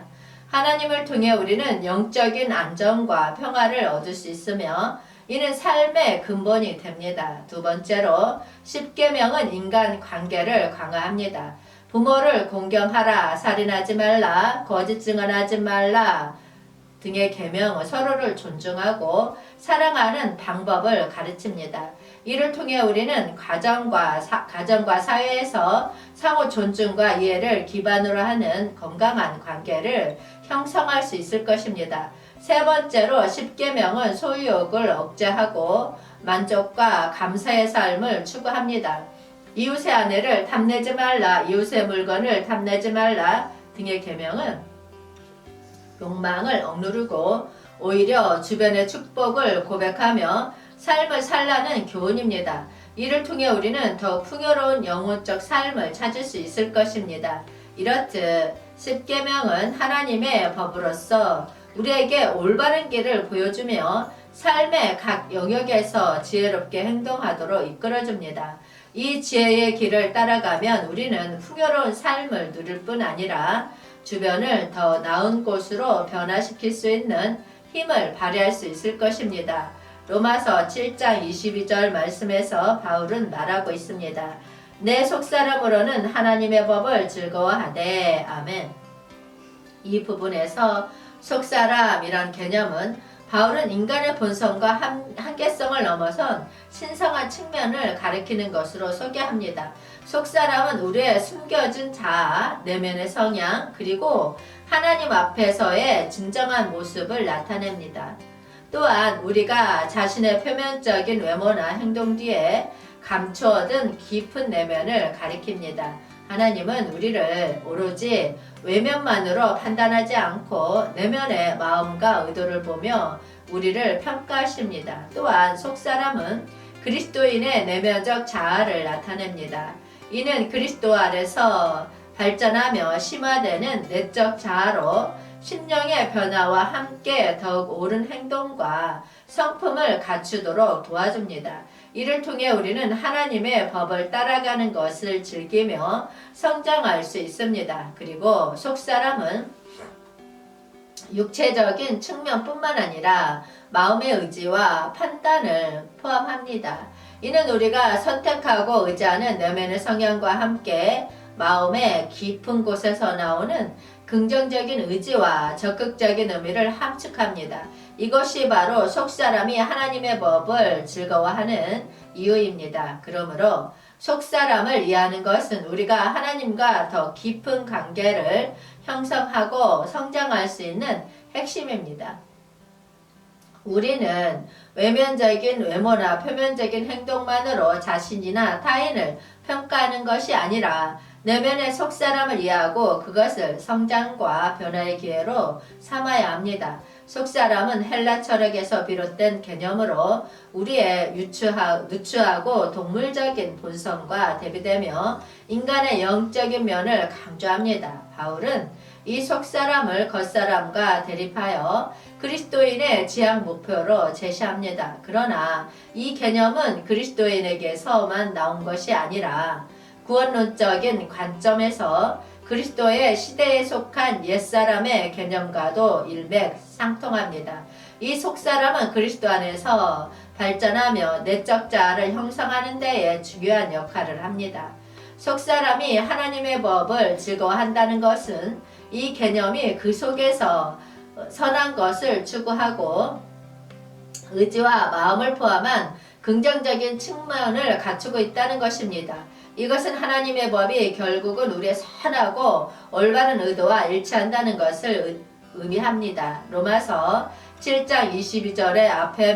하나님을 통해 우리는 영적인 안정과 평화를 얻을 수 있으며 이는 삶의 근본이 됩니다. 두 번째로 십계명은 인간 관계를 강화합니다. 부모를 공경하라, 살인하지 말라, 거짓 증언하지 말라 등의 계명은 서로를 존중하고 사랑하는 방법을 가르칩니다. 이를 통해 우리는 가정과 사회에서 상호 존중과 이해를 기반으로 하는 건강한 관계를 형성할 수 있을 것입니다. 세 번째로 십계명은 소유욕을 억제하고 만족과 감사의 삶을 추구합니다. 이웃의 아내를 탐내지 말라, 이웃의 물건을 탐내지 말라 등의 계명은 욕망을 억누르고 오히려 주변의 축복을 고백하며 삶을 살라는 교훈입니다. 이를 통해 우리는 더 풍요로운 영혼적 삶을 찾을 수 있을 것입니다. 이렇듯 십계명은 하나님의 법으로서 우리에게 올바른 길을 보여주며 삶의 각 영역에서 지혜롭게 행동하도록 이끌어줍니다. 이 지혜의 길을 따라가면 우리는 풍요로운 삶을 누릴 뿐 아니라 주변을 더 나은 곳으로 변화시킬 수 있는 힘을 발휘할 수 있을 것입니다. 로마서 7장 22절 말씀에서 바울은 말하고 있습니다. 내 속사람으로는 하나님의 법을 즐거워하되. 아멘. 이 부분에서 속사람이란 개념은 바울은 인간의 본성과 한계성을 넘어선 신성한 측면을 가리키는 것으로 소개합니다. 속사람은 우리의 숨겨진 자아, 내면의 성향, 그리고 하나님 앞에서의 진정한 모습을 나타냅니다. 또한 우리가 자신의 표면적인 외모나 행동 뒤에 감추어둔 깊은 내면을 가리킵니다. 하나님은 우리를 오로지 외면만으로 판단하지 않고 내면의 마음과 의도를 보며 우리를 평가하십니다. 또한 속사람은 그리스도인의 내면적 자아를 나타냅니다. 이는 그리스도 안에서 발전하며 심화되는 내적 자아로 심령의 변화와 함께 더욱 옳은 행동과 성품을 갖추도록 도와줍니다. 이를 통해 우리는 하나님의 법을 따라가는 것을 즐기며 성장할 수 있습니다. 그리고 속사람은 육체적인 측면뿐만 아니라 마음의 의지와 판단을 포함합니다. 이는 우리가 선택하고 의지하는 내면의 성향과 함께 마음의 깊은 곳에서 나오는 긍정적인 의지와 적극적인 의미를 함축합니다. 이것이 바로 속사람이 하나님의 법을 즐거워하는 이유입니다. 그러므로 속사람을 이해하는 것은 우리가 하나님과 더 깊은 관계를 형성하고 성장할 수 있는 핵심입니다. 우리는 외면적인 외모나 표면적인 행동만으로 자신이나 타인을 평가하는 것이 아니라 내면의 속사람을 이해하고 그것을 성장과 변화의 기회로 삼아야 합니다. 속사람은 헬라 철학에서 비롯된 개념으로 우리의 누추하고 동물적인 본성과 대비되며 인간의 영적인 면을 강조합니다. 바울은 이 속사람을 겉사람과 대립하여 그리스도인의 지향 목표로 제시합니다. 그러나 이 개념은 그리스도인에게서만 나온 것이 아니라 구원론적인 관점에서 그리스도의 시대에 속한 옛사람의 개념과도 일맥상통합니다. 이 속사람은 그리스도 안에서 발전하며 내적 자아를 형성하는 데에 중요한 역할을 합니다. 속사람이 하나님의 법을 즐거워한다는 것은 이 개념이 그 속에서 선한 것을 추구하고 의지와 마음을 포함한 긍정적인 측면을 갖추고 있다는 것입니다. 이것은 하나님의 법이 결국은 우리의 선하고 올바른 의도와 일치한다는 것을 의미합니다. 로마서 7장 22절의 앞에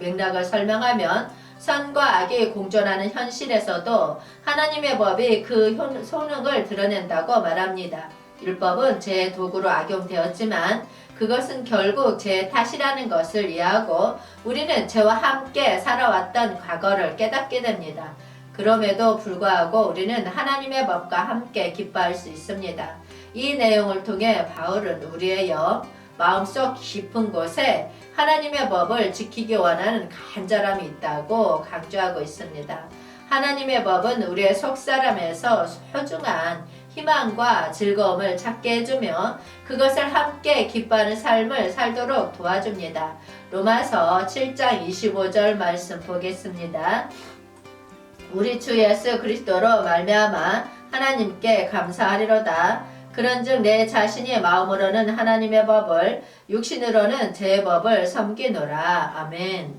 맥락을 설명하면 선과 악이 공존하는 현실에서도 하나님의 법이 그 효능을 드러낸다고 말합니다. 율법은 죄의 도구로 악용되었지만 그것은 결국 죄의 탓이라는 것을 이해하고 우리는 죄와 함께 살아왔던 과거를 깨닫게 됩니다. 그럼에도 불구하고 우리는 하나님의 법과 함께 기뻐할 수 있습니다. 이 내용을 통해 바울은 우리의 마음속 깊은 곳에 하나님의 법을 지키기 원하는 간절함이 있다고 강조하고 있습니다. 하나님의 법은 우리의 속사람에서 소중한 희망과 즐거움을 찾게 해주며 그것을 함께 기뻐하는 삶을 살도록 도와줍니다. 로마서 7장 25절 말씀 보겠습니다. 우리 주 예수 그리스도로 말미암아 하나님께 감사하리로다. 그런즉 내 자신이 마음으로는 하나님의 법을 육신으로는 제 법을 섬기노라. 아멘.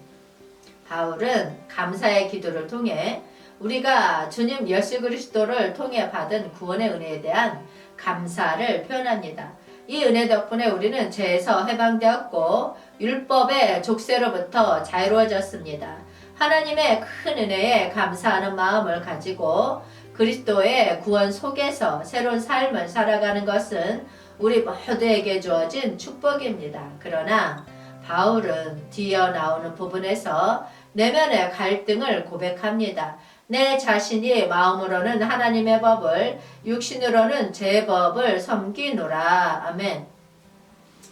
바울은 감사의 기도를 통해 우리가 주님 예수 그리스도를 통해 받은 구원의 은혜에 대한 감사를 표현합니다. 이 은혜 덕분에 우리는 죄에서 해방되었고 율법의 족쇄로부터 자유로워졌습니다. 하나님의 큰 은혜에 감사하는 마음을 가지고 그리스도의 구원 속에서 새로운 삶을 살아가는 것은 우리 모두에게 주어진 축복입니다. 그러나 바울은 뒤이어 나오는 부분에서 내면의 갈등을 고백합니다. 내 자신이 마음으로는 하나님의 법을 육신으로는 제 법을 섬기노라. 아멘.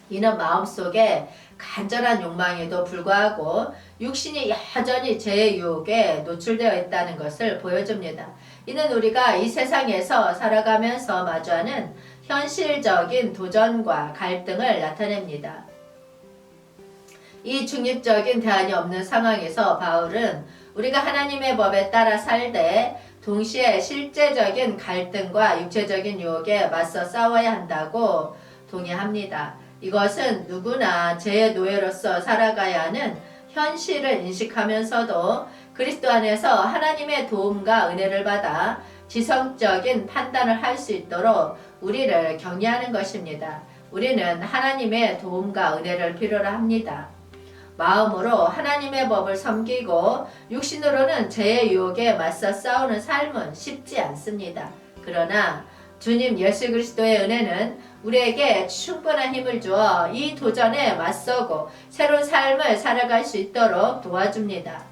이는 마음속에 간절한 욕망에도 불구하고 육신이 여전히 죄의 유혹에 노출되어 있다는 것을 보여줍니다. 이는 우리가 이 세상에서 살아가면서 마주하는 현실적인 도전과 갈등을 나타냅니다. 이 중립적인 대안이 없는 상황에서 바울은 우리가 하나님의 법에 따라 살되 동시에 실제적인 갈등과 육체적인 유혹에 맞서 싸워야 한다고 동의합니다. 이것은 누구나 죄의 노예로서 살아가야 하는 현실을 인식하면서도 그리스도 안에서 하나님의 도움과 은혜를 받아 지성적인 판단을 할 수 있도록 우리를 격려하는 것입니다. 우리는 하나님의 도움과 은혜를 필요로 합니다. 마음으로 하나님의 법을 섬기고 육신으로는 죄의 유혹에 맞서 싸우는 삶은 쉽지 않습니다. 그러나 주님 예수 그리스도의 은혜는 우리에게 충분한 힘을 주어 이 도전에 맞서고 새로운 삶을 살아갈 수 있도록 도와줍니다.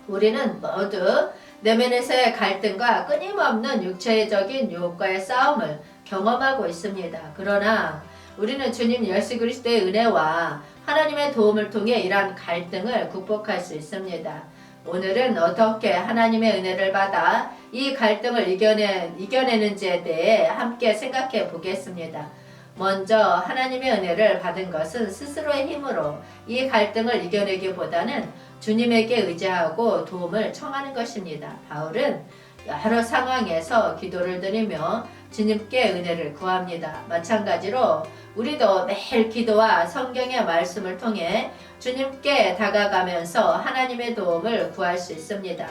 우리는 모두 내면에서의 갈등과 끊임없는 육체적인 유혹과의 싸움을 경험하고 있습니다. 그러나 우리는 주님 예수 그리스도의 은혜와 하나님의 도움을 통해 이러한 갈등을 극복할 수 있습니다. 오늘은 어떻게 하나님의 은혜를 받아 이 갈등을 이겨내는지에 대해 함께 생각해 보겠습니다. 먼저 하나님의 은혜를 받은 것은 스스로의 힘으로 이 갈등을 이겨내기보다는 주님에게 의지하고 도움을 청하는 것입니다. 바울은 여러 상황에서 기도를 드리며 주님께 은혜를 구합니다. 마찬가지로 우리도 매일 기도와 성경의 말씀을 통해 주님께 다가가면서 하나님의 도움을 구할 수 있습니다.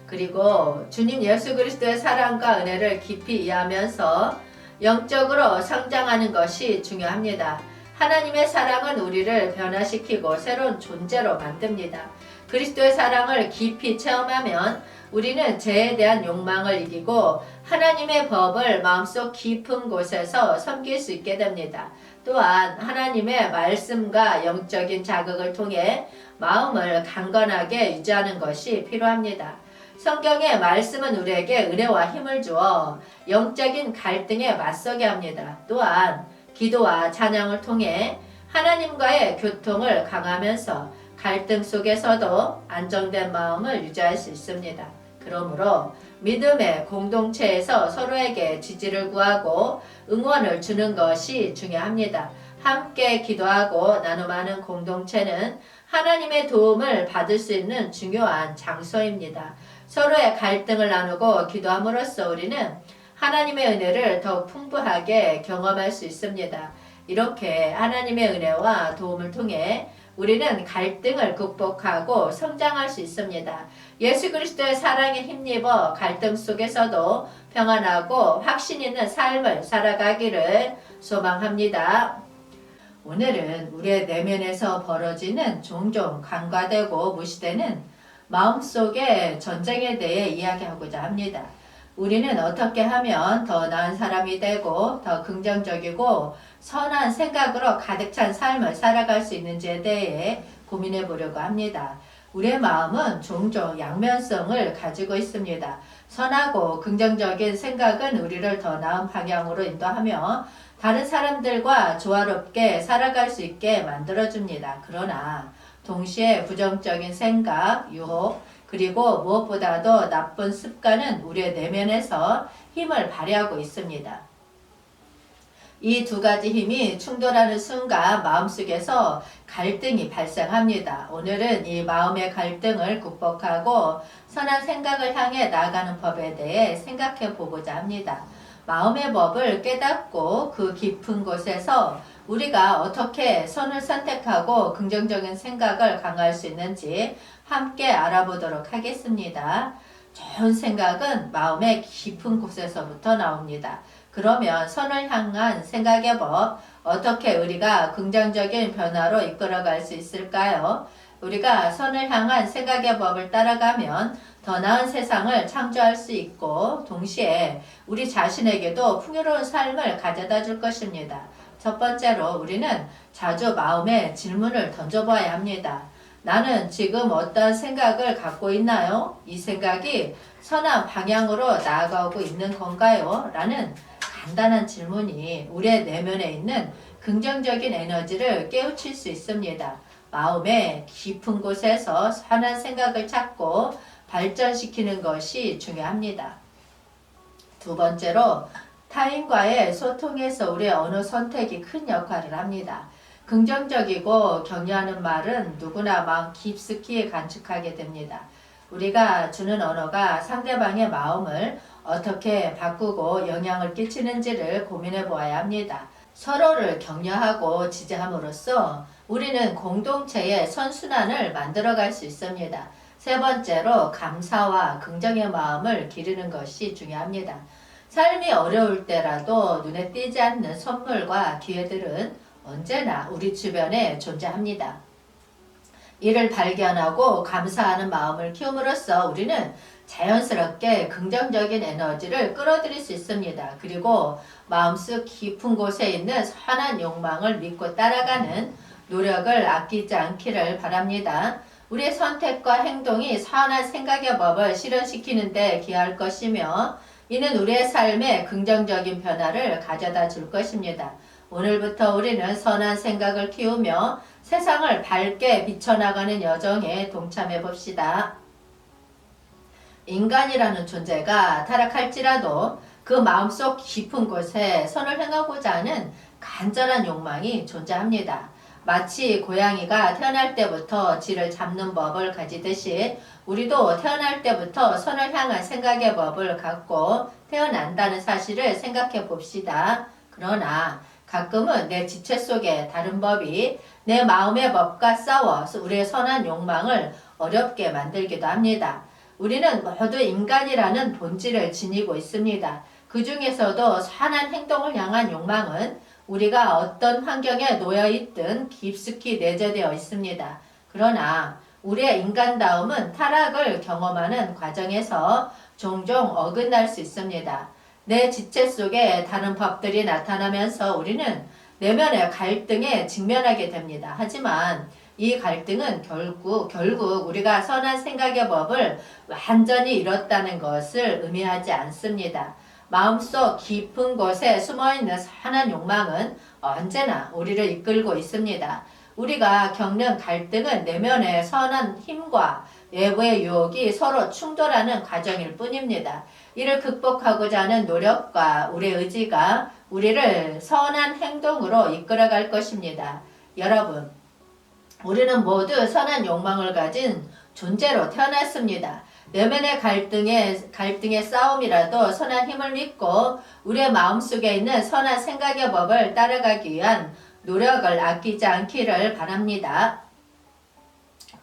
그리고 주님 예수 그리스도의 사랑과 은혜를 깊이 이해하면서 영적으로 성장하는 것이 중요합니다. 하나님의 사랑은 우리를 변화시키고 새로운 존재로 만듭니다. 그리스도의 사랑을 깊이 체험하면 우리는 죄에 대한 욕망을 이기고 하나님의 법을 마음속 깊은 곳에서 섬길 수 있게 됩니다. 또한 하나님의 말씀과 영적인 자극을 통해 마음을 강건하게 유지하는 것이 필요합니다. 성경의 말씀은 우리에게 은혜와 힘을 주어 영적인 갈등에 맞서게 합니다. 또한 기도와 찬양을 통해 하나님과의 교통을 강화하면서 갈등 속에서도 안정된 마음을 유지할 수 있습니다. 그러므로 믿음의 공동체에서 서로에게 지지를 구하고 응원을 주는 것이 중요합니다. 함께 기도하고 나눔하는 공동체는 하나님의 도움을 받을 수 있는 중요한 장소입니다. 서로의 갈등을 나누고 기도함으로써 우리는 하나님의 은혜를 더 풍부하게 경험할 수 있습니다. 이렇게 하나님의 은혜와 도움을 통해 우리는 갈등을 극복하고 성장할 수 있습니다. 예수 그리스도의 사랑에 힘입어 갈등 속에서도 평안하고 확신 있는 삶을 살아가기를 소망합니다. 오늘은 우리의 내면에서 벌어지는 종종 간과되고 무시되는 마음속의 전쟁에 대해 이야기하고자 합니다. 우리는 어떻게 하면 더 나은 사람이 되고 더 긍정적이고 선한 생각으로 가득 찬 삶을 살아갈 수 있는지에 대해 고민해 보려고 합니다. 우리의 마음은 종종 양면성을 가지고 있습니다. 선하고 긍정적인 생각은 우리를 더 나은 방향으로 인도하며 다른 사람들과 조화롭게 살아갈 수 있게 만들어줍니다. 그러나 동시에 부정적인 생각, 유혹, 그리고 무엇보다도 나쁜 습관은 우리의 내면에서 힘을 발휘하고 있습니다. 이 두 가지 힘이 충돌하는 순간 마음속에서 갈등이 발생합니다. 오늘은 이 마음의 갈등을 극복하고 선한 생각을 향해 나아가는 법에 대해 생각해 보고자 합니다. 마음의 법을 깨닫고 그 깊은 곳에서 우리가 어떻게 선을 선택하고 긍정적인 생각을 강화할 수 있는지 함께 알아보도록 하겠습니다. 좋은 생각은 마음의 깊은 곳에서부터 나옵니다. 그러면 선을 향한 생각의 법, 어떻게 우리가 긍정적인 변화로 이끌어갈 수 있을까요? 우리가 선을 향한 생각의 법을 따라가면 더 나은 세상을 창조할 수 있고 동시에 우리 자신에게도 풍요로운 삶을 가져다 줄 것입니다. 첫 번째로 우리는 자주 마음에 질문을 던져봐야 합니다. 나는 지금 어떤 생각을 갖고 있나요? 이 생각이 선한 방향으로 나아가고 있는 건가요? 라는 간단한 질문이 우리의 내면에 있는 긍정적인 에너지를 깨우칠 수 있습니다. 마음의 깊은 곳에서 선한 생각을 찾고 발전시키는 것이 중요합니다. 두 번째로 타인과의 소통에서 우리의 언어 선택이 큰 역할을 합니다. 긍정적이고 격려하는 말은 누구나 마음 깊숙이 간직하게 됩니다. 우리가 주는 언어가 상대방의 마음을 어떻게 바꾸고 영향을 끼치는지를 고민해 보아야 합니다. 서로를 격려하고 지지함으로써 우리는 공동체의 선순환을 만들어갈 수 있습니다. 세 번째로 감사와 긍정의 마음을 기르는 것이 중요합니다. 삶이 어려울 때라도 눈에 띄지 않는 선물과 기회들은 언제나 우리 주변에 존재합니다. 이를 발견하고 감사하는 마음을 키움으로써 우리는 자연스럽게 긍정적인 에너지를 끌어들일 수 있습니다. 그리고 마음속 깊은 곳에 있는 선한 욕망을 믿고 따라가는 노력을 아끼지 않기를 바랍니다. 우리의 선택과 행동이 선한 생각의 법을 실현시키는 데 기여할 것이며 이는 우리의 삶에 긍정적인 변화를 가져다 줄 것입니다. 오늘부터 우리는 선한 생각을 키우며 세상을 밝게 비춰나가는 여정에 동참해 봅시다. 인간이라는 존재가 타락할지라도 그 마음속 깊은 곳에 선을 행하고자 하는 간절한 욕망이 존재합니다. 마치 고양이가 태어날 때부터 쥐를 잡는 법을 가지듯이 우리도 태어날 때부터 선을 향한 생각의 법을 갖고 태어난다는 사실을 생각해 봅시다. 그러나 가끔은 내 지체 속에 다른 법이 내 마음의 법과 싸워 우리의 선한 욕망을 어렵게 만들기도 합니다. 우리는 모두 인간이라는 본질을 지니고 있습니다. 그 중에서도 선한 행동을 향한 욕망은 우리가 어떤 환경에 놓여 있든 깊숙이 내재되어 있습니다. 그러나 우리의 인간다움은 타락을 경험하는 과정에서 종종 어긋날 수 있습니다. 내 지체 속에 다른 법들이 나타나면서 우리는 내면의 갈등에 직면하게 됩니다. 하지만 이 갈등은 결국 우리가 선한 생각의 법을 완전히 잃었다는 것을 의미하지 않습니다. 마음속 깊은 곳에 숨어있는 선한 욕망은 언제나 우리를 이끌고 있습니다. 우리가 겪는 갈등은 내면의 선한 힘과 외부의 유혹이 서로 충돌하는 과정일 뿐입니다. 이를 극복하고자 하는 노력과 우리의 의지가 우리를 선한 행동으로 이끌어갈 것입니다. 여러분, 우리는 모두 선한 욕망을 가진 존재로 태어났습니다. 내면의 갈등의 싸움이라도 선한 힘을 믿고 우리의 마음속에 있는 선한 생각의 법을 따라가기 위한 노력을 아끼지 않기를 바랍니다.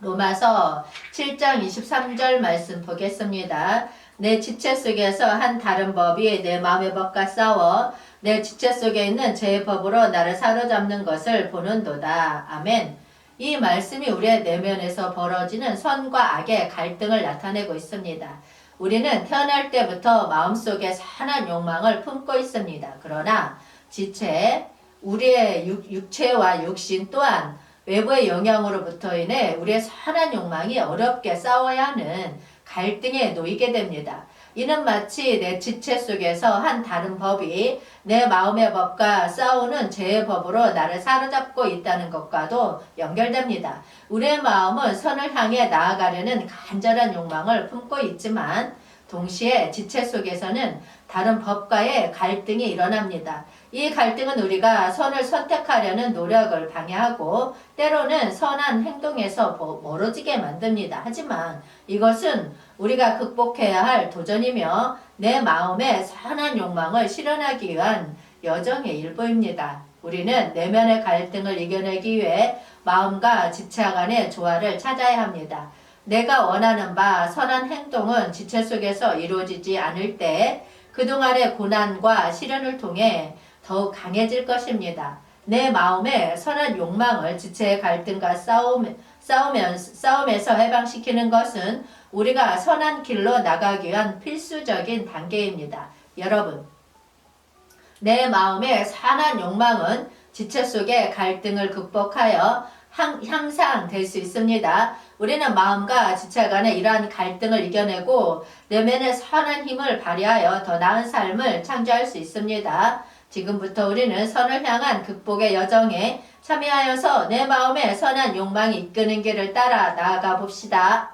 로마서 7장 23절 말씀 보겠습니다. 내 지체 속에서 한 다른 법이 내 마음의 법과 싸워 내 지체 속에 있는 죄의 법으로 나를 사로잡는 것을 보는도다. 아멘. 이 말씀이 우리의 내면에서 벌어지는 선과 악의 갈등을 나타내고 있습니다. 우리는 태어날 때부터 마음속에 선한 욕망을 품고 있습니다. 그러나 지체, 우리의 육체와 육신 또한 외부의 영향으로부터 인해 우리의 선한 욕망이 어렵게 싸워야 하는 갈등에 놓이게 됩니다. 이는 마치 내 지체 속에서 한 다른 법이 내 마음의 법과 싸우는 죄의 법으로 나를 사로잡고 있다는 것과도 연결됩니다. 우리의 마음은 선을 향해 나아가려는 간절한 욕망을 품고 있지만 동시에 지체 속에서는 다른 법과의 갈등이 일어납니다. 이 갈등은 우리가 선을 선택하려는 노력을 방해하고 때로는 선한 행동에서 멀어지게 만듭니다. 하지만 이것은 우리가 극복해야 할 도전이며 내 마음의 선한 욕망을 실현하기 위한 여정의 일부입니다. 우리는 내면의 갈등을 이겨내기 위해 마음과 지체 간의 조화를 찾아야 합니다. 내가 원하는 바 선한 행동은 지체 속에서 이루어지지 않을 때 그동안의 고난과 시련을 통해 더욱 강해질 것입니다. 내 마음의 선한 욕망을 지체의 갈등과 싸움에서 해방시키는 것은 우리가 선한 길로 나가기 위한 필수적인 단계입니다. 여러분, 내 마음의 선한 욕망은 지체 속의 갈등을 극복하여 향상될 수 있습니다. 우리는 마음과 지체 간의 이러한 갈등을 이겨내고 내면의 선한 힘을 발휘하여 더 나은 삶을 창조할 수 있습니다. 지금부터 우리는 선을 향한 극복의 여정에 참여하여서 내 마음의 선한 욕망이 이끄는 길을 따라 나아가 봅시다.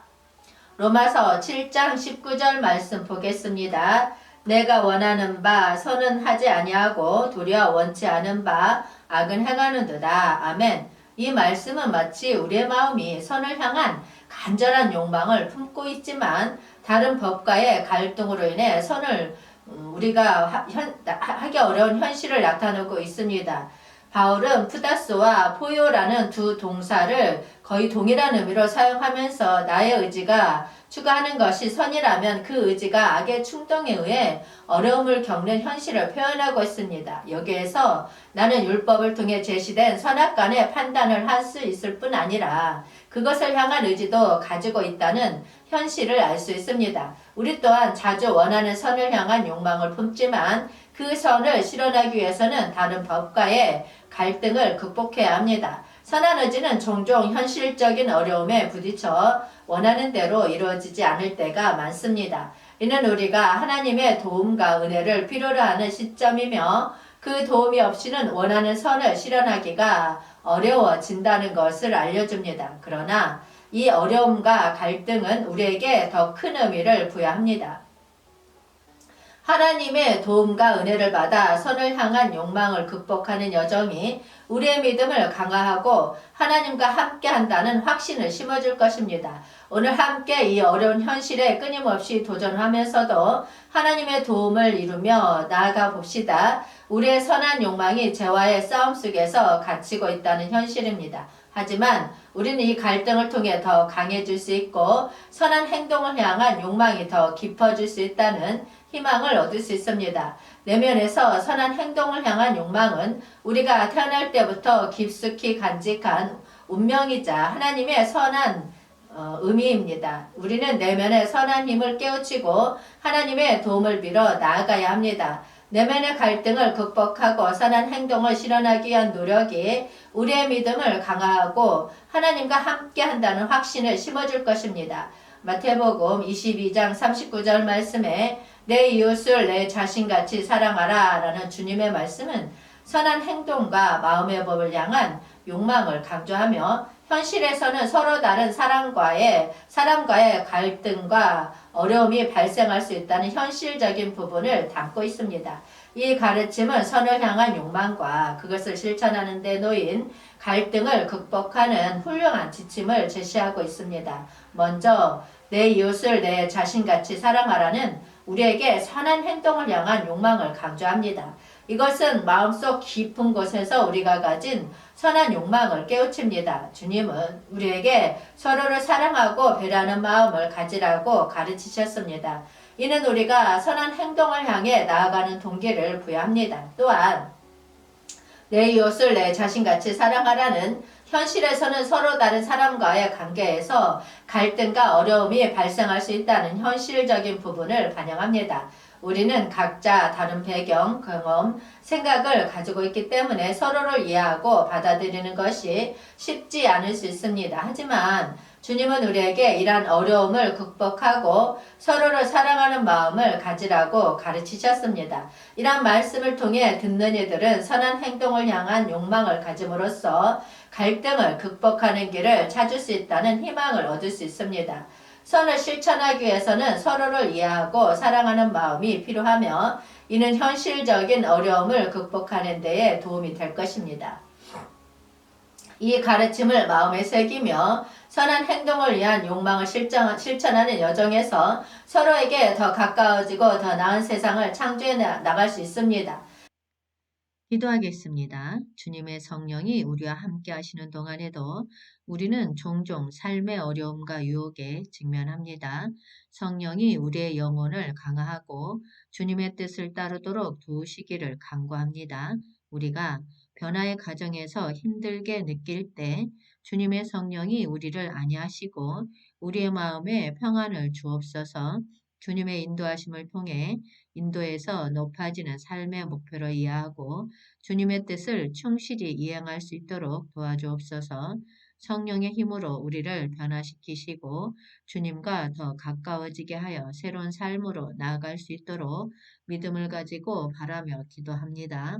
로마서 7장 19절 말씀 보겠습니다. 내가 원하는 바 선은 하지 아니하고 도리어 원치 않은 바 악은 행하는도다. 아멘. 이 말씀은 마치 우리의 마음이 선을 향한 간절한 욕망을 품고 있지만 다른 법과의 갈등으로 인해 선을 우리가 하기 어려운 현실을 나타내고 있습니다. 바울은 푸다소와 포요라는 두 동사를 거의 동일한 의미로 사용하면서 나의 의지가 추구하는 것이 선이라면 그 의지가 악의 충동에 의해 어려움을 겪는 현실을 표현하고 있습니다. 여기에서 나는 율법을 통해 제시된 선악간의 판단을 할 수 있을 뿐 아니라 그것을 향한 의지도 가지고 있다는 현실을 알 수 있습니다. 우리 또한 자주 원하는 선을 향한 욕망을 품지만 그 선을 실현하기 위해서는 다른 법과의 갈등을 극복해야 합니다. 선한 의지는 종종 현실적인 어려움에 부딪혀 원하는 대로 이루어지지 않을 때가 많습니다. 이는 우리가 하나님의 도움과 은혜를 필요로 하는 시점이며 그 도움이 없이는 원하는 선을 실현하기가 어려워진다는 것을 알려줍니다. 그러나 이 어려움과 갈등은 우리에게 더 큰 의미를 부여합니다. 하나님의 도움과 은혜를 받아 선을 향한 욕망을 극복하는 여정이 우리의 믿음을 강화하고 하나님과 함께 한다는 확신을 심어줄 것입니다. 오늘 함께 이 어려운 현실에 끊임없이 도전하면서도 하나님의 도움을 이루며 나아가 봅시다. 우리의 선한 욕망이 죄와의 싸움 속에서 갇히고 있다는 현실입니다. 하지만 우리는 이 갈등을 통해 더 강해질 수 있고 선한 행동을 향한 욕망이 더 깊어질 수 있다는 희망을 얻을 수 있습니다. 내면에서 선한 행동을 향한 욕망은 우리가 태어날 때부터 깊숙이 간직한 운명이자 하나님의 선한 의미입니다. 우리는 내면의 선한 힘을 깨우치고 하나님의 도움을 빌어 나아가야 합니다. 내면의 갈등을 극복하고 선한 행동을 실현하기 위한 노력이 우리의 믿음을 강화하고 하나님과 함께 한다는 확신을 심어줄 것입니다. 마태복음 22장 39절 말씀에 내 이웃을 내 자신같이 사랑하라 라는 주님의 말씀은 선한 행동과 마음의 법을 향한 욕망을 강조하며 현실에서는 서로 다른 사람과의 갈등과 어려움이 발생할 수 있다는 현실적인 부분을 담고 있습니다. 이 가르침은 선을 향한 욕망과 그것을 실천하는 데 놓인 갈등을 극복하는 훌륭한 지침을 제시하고 있습니다. 먼저 내 이웃을 내 자신같이 사랑하라는 우리에게 선한 행동을 향한 욕망을 강조합니다. 이것은 마음속 깊은 곳에서 우리가 가진 선한 욕망을 깨우칩니다. 주님은 우리에게 서로를 사랑하고 배려하는 마음을 가지라고 가르치셨습니다. 이는 우리가 선한 행동을 향해 나아가는 동기를 부여합니다. 또한 내 이웃을 내 자신같이 사랑하라는 현실에서는 서로 다른 사람과의 관계에서 갈등과 어려움이 발생할 수 있다는 현실적인 부분을 반영합니다. 우리는 각자 다른 배경, 경험, 생각을 가지고 있기 때문에 서로를 이해하고 받아들이는 것이 쉽지 않을 수 있습니다. 하지만 주님은 우리에게 이러한 어려움을 극복하고 서로를 사랑하는 마음을 가지라고 가르치셨습니다. 이러한 말씀을 통해 듣는 이들은 선한 행동을 향한 욕망을 가짐으로써 갈등을 극복하는 길을 찾을 수 있다는 희망을 얻을 수 있습니다. 선을 실천하기 위해서는 서로를 이해하고 사랑하는 마음이 필요하며 이는 현실적인 어려움을 극복하는 데에 도움이 될 것입니다. 이 가르침을 마음에 새기며 선한 행동을 위한 욕망을 실천하는 여정에서 서로에게 더 가까워지고 더 나은 세상을 창조해 나갈 수 있습니다. 기도하겠습니다. 주님의 성령이 우리와 함께 하시는 동안에도 우리는 종종 삶의 어려움과 유혹에 직면합니다. 성령이 우리의 영혼을 강화하고 주님의 뜻을 따르도록 도우시기를 간구합니다. 우리가 변화의 과정에서 힘들게 느낄 때 주님의 성령이 우리를 안위하시고 우리의 마음에 평안을 주옵소서. 주님의 인도하심을 통해 인도에서 높아지는 삶의 목표를 이해하고 주님의 뜻을 충실히 이행할 수 있도록 도와주옵소서. 성령의 힘으로 우리를 변화시키시고 주님과 더 가까워지게 하여 새로운 삶으로 나아갈 수 있도록 믿음을 가지고 바라며 기도합니다.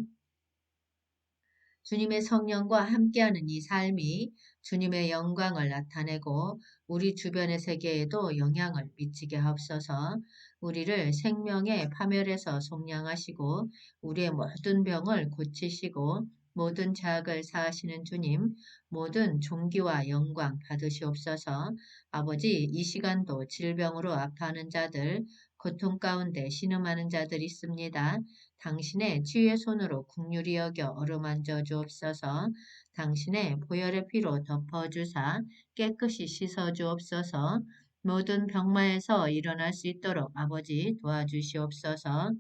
주님의 성령과 함께하는 이 삶이 주님의 영광을 나타내고 우리 주변의 세계에도 영향을 미치게 하옵소서. 우리를 생명의 파멸에서 속량하시고 우리의 모든 병을 고치시고 모든 죄악을 사하시는 주님, 모든 존귀와 영광 받으시옵소서. 아버지, 이 시간도 질병으로 아파하는 자들, 고통 가운데 신음하는 자들이 있습니다. 당신의 치유의 손으로 긍휼히 여겨 어루만져 주옵소서. 당신의 보혈의 피로 덮어주사 깨끗이 씻어 주옵소서. 모든 병마에서 일어날 수 있도록 아버지 도와주시옵소서.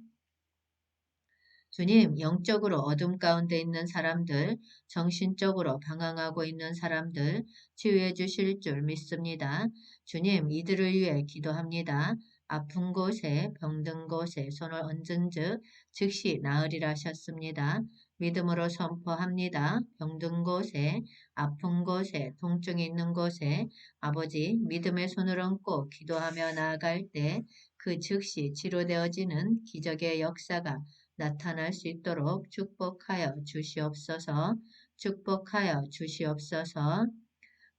주님, 영적으로 어둠 가운데 있는 사람들, 정신적으로 방황하고 있는 사람들 치유해 주실 줄 믿습니다. 주님, 이들을 위해 기도합니다. 아픈 곳에 병든 곳에 손을 얹은즉 즉시 나으리라 하셨습니다. 믿음으로 선포합니다. 병든 곳에 아픈 곳에 통증이 있는 곳에 아버지 믿음의 손을 얹고 기도하며 나아갈 때 그 즉시 치료되어지는 기적의 역사가 나타날 수 있도록 축복하여 주시옵소서. 축복하여 주시옵소서.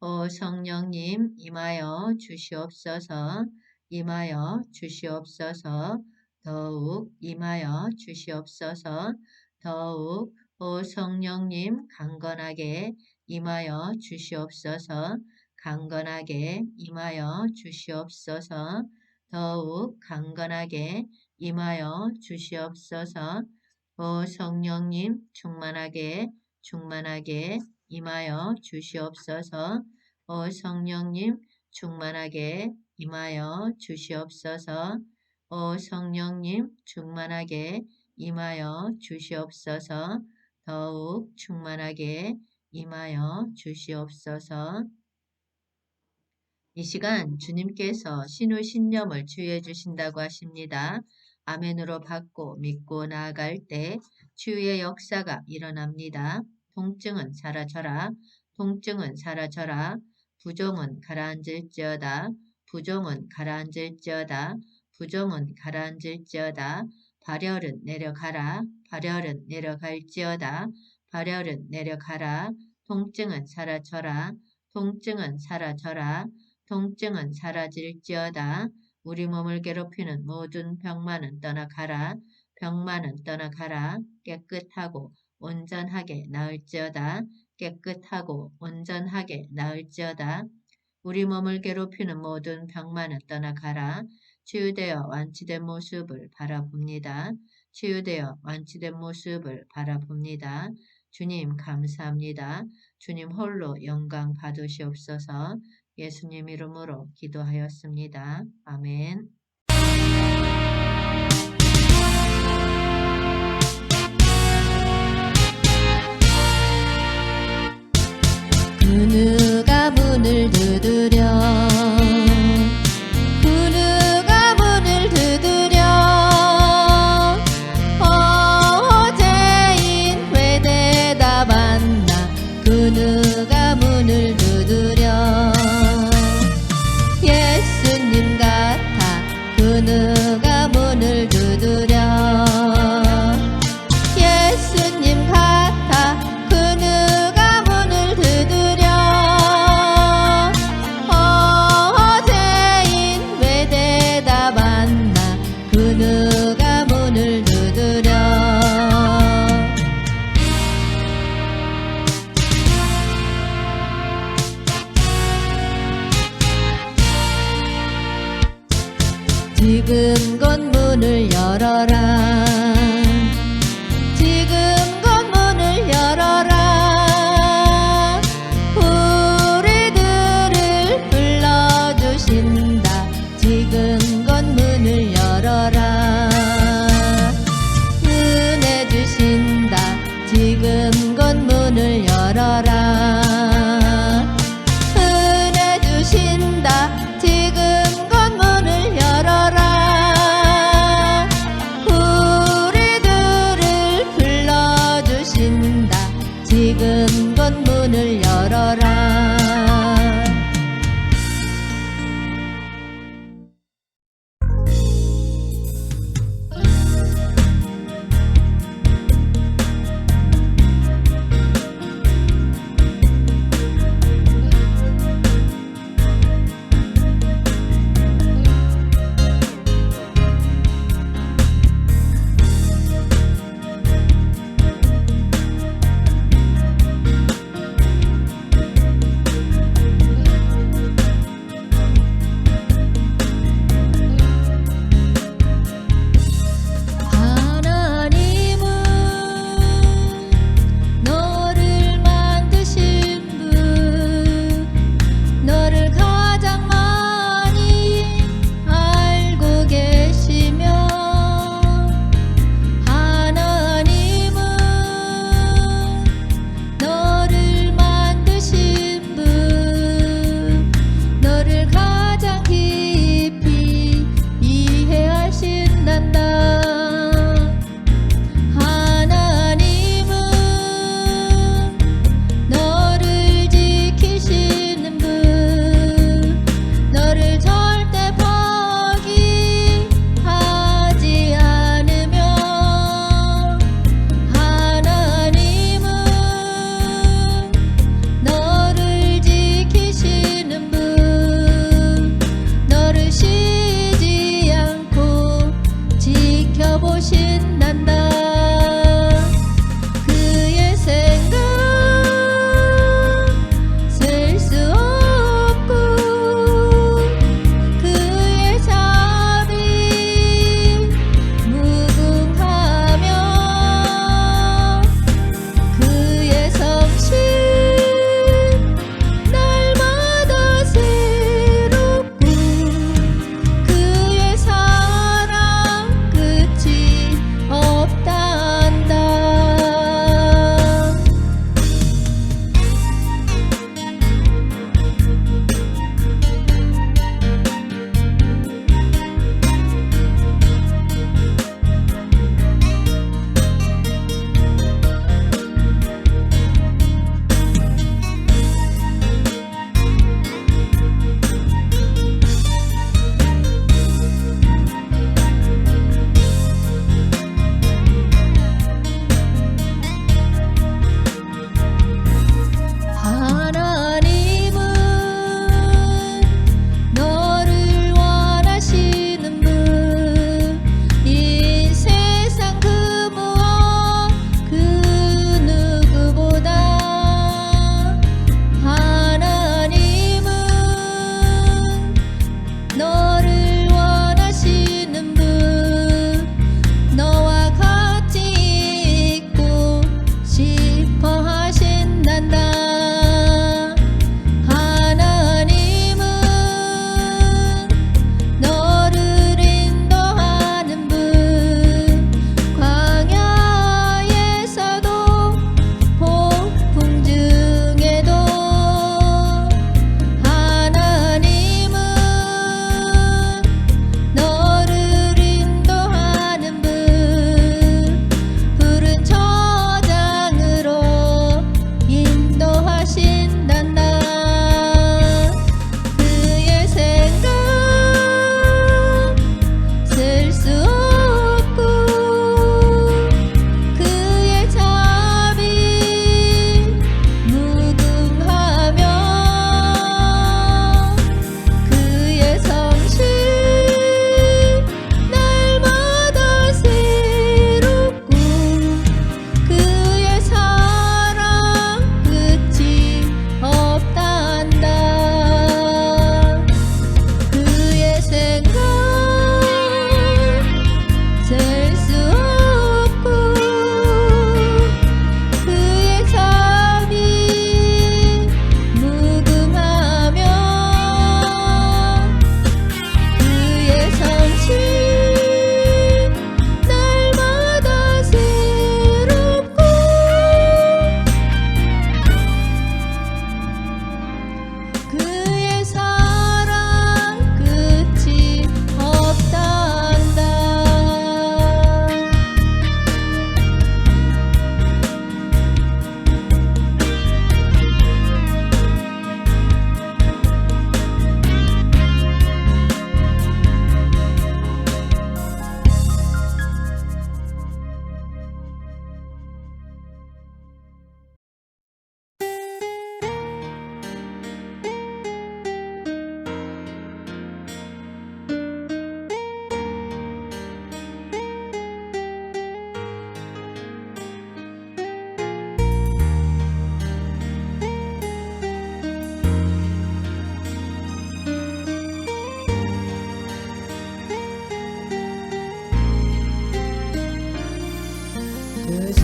오 성령님 임하여 주시옵소서. 임하여 주시옵소서. 더욱 임하여 주시옵소서. 더욱 오 성령님 강건하게 임하여 주시옵소서. 강건하게 임하여 주시옵소서. 더욱 강건하게 임하여 주시옵소서. 오 성령님 충만하게 임하여 주시옵소서. 오 성령님 충만하게 임하여 주시옵소서. 오 성령님 충만하게 임하여 주시옵소서. 더욱 충만하게 임하여 주시옵소서. 이 시간 주님께서 신우신념을 치유해 주신다고 하십니다. 아멘으로 받고 믿고 나아갈 때 치유의 역사가 일어납니다. 통증은 사라져라. 통증은 사라져라. 부종은 가라앉을지어다. 부종은 가라앉을지어다. 부종은 가라앉을지어다. 발열은 내려가라. 발열은 내려갈지어다. 발열은 내려가라. 통증은 사라져라. 통증은 사라져라. 통증은 사라질지어다. 우리 몸을 괴롭히는 모든 병만은 떠나가라. 병만은 떠나가라. 깨끗하고 온전하게 나을지어다. 깨끗하고 온전하게 나을지어다. 우리 몸을 괴롭히는 모든 병만은 떠나가라. 치유되어 완치된 모습을 바라봅니다. 치유되어 완치된 모습을 바라봅니다. 주님 감사합니다. 주님 홀로 영광 받으시옵소서. 예수님 이름으로 기도하였습니다. 아멘. 그 누가 문을 두드려 그 누가 문을 두드려 어제인 왜 대답 안 나 그 누가 문을 두드려 지금 건문을 열어라. 지금 건문을 열어라. 우리들을 불러주신다. 지금 건문을 열어라. 은혜 주신다. 지금 건문을 열어라. 은혜 주신다. 지금 건문을 열어라. 우리들을 불러주신다. 지금 건문을 열어라.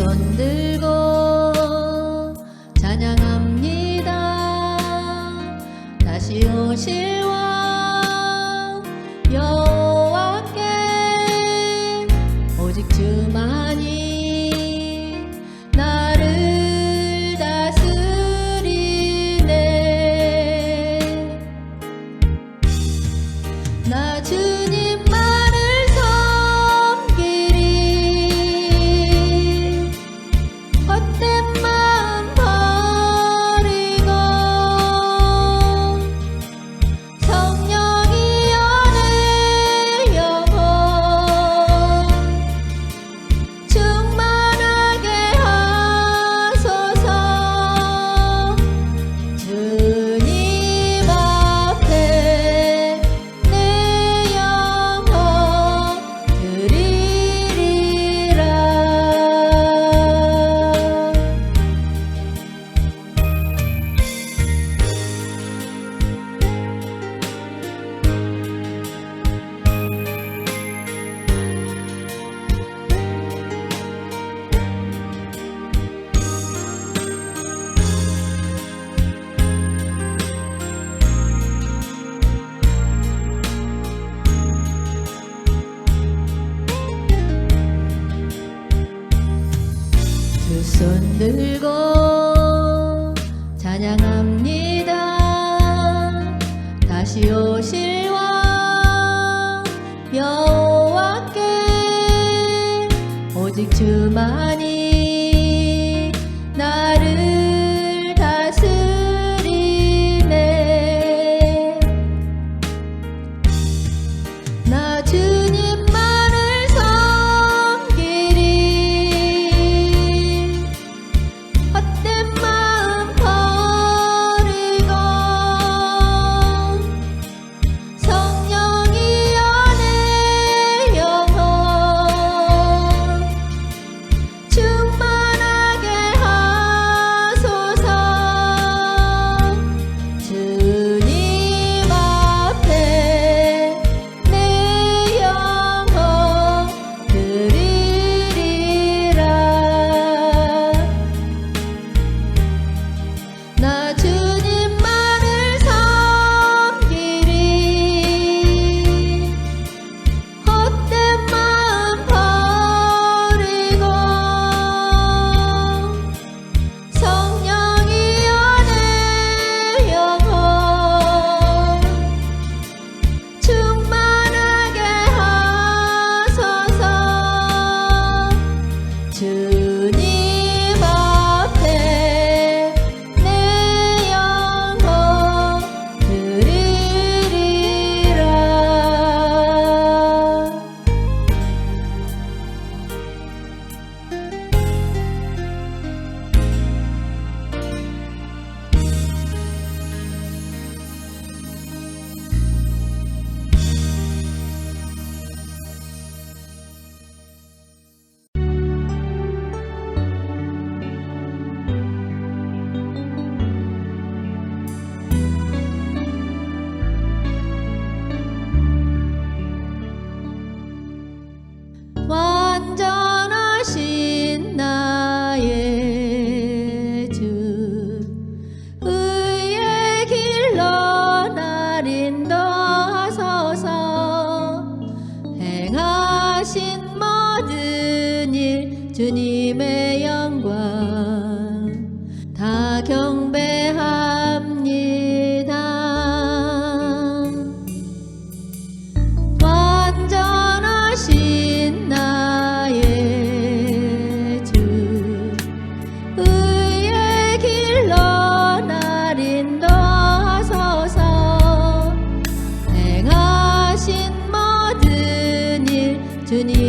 손 들고 찬양합니다. 다시 오실 왕 여호와께 오직 주만이 나를 다스리네. 나 주님만을 섬기리. 헛된 마음 버리고 성령이여 내 영혼 충만하게 하소서. 주님 앞에 내 영혼 드리리라. 두 손 들고 찬양합니다. 다시 오실 왕 여호와께 오직 주만이 나를 다스리네. 나 주님만을 섬기리. 헛된 마음 버리고 성령이여 내 영혼 충만하게 하소서. 주님 앞에 내 영혼 드리리라. 나 주님만을 섬기리. 헛된 마음 버리고 성령이여 내 영혼 충만하게 하소서. 주님 앞에 내 영혼 드리리라. 완전하신 나의 주 의의 길로 날 인도하소서. 행하신 모든 일 주님의 영광 다 경배합니다. 완전하신 나의 주 의의 길로 날 인도하소서. 행하신 모든 일 주님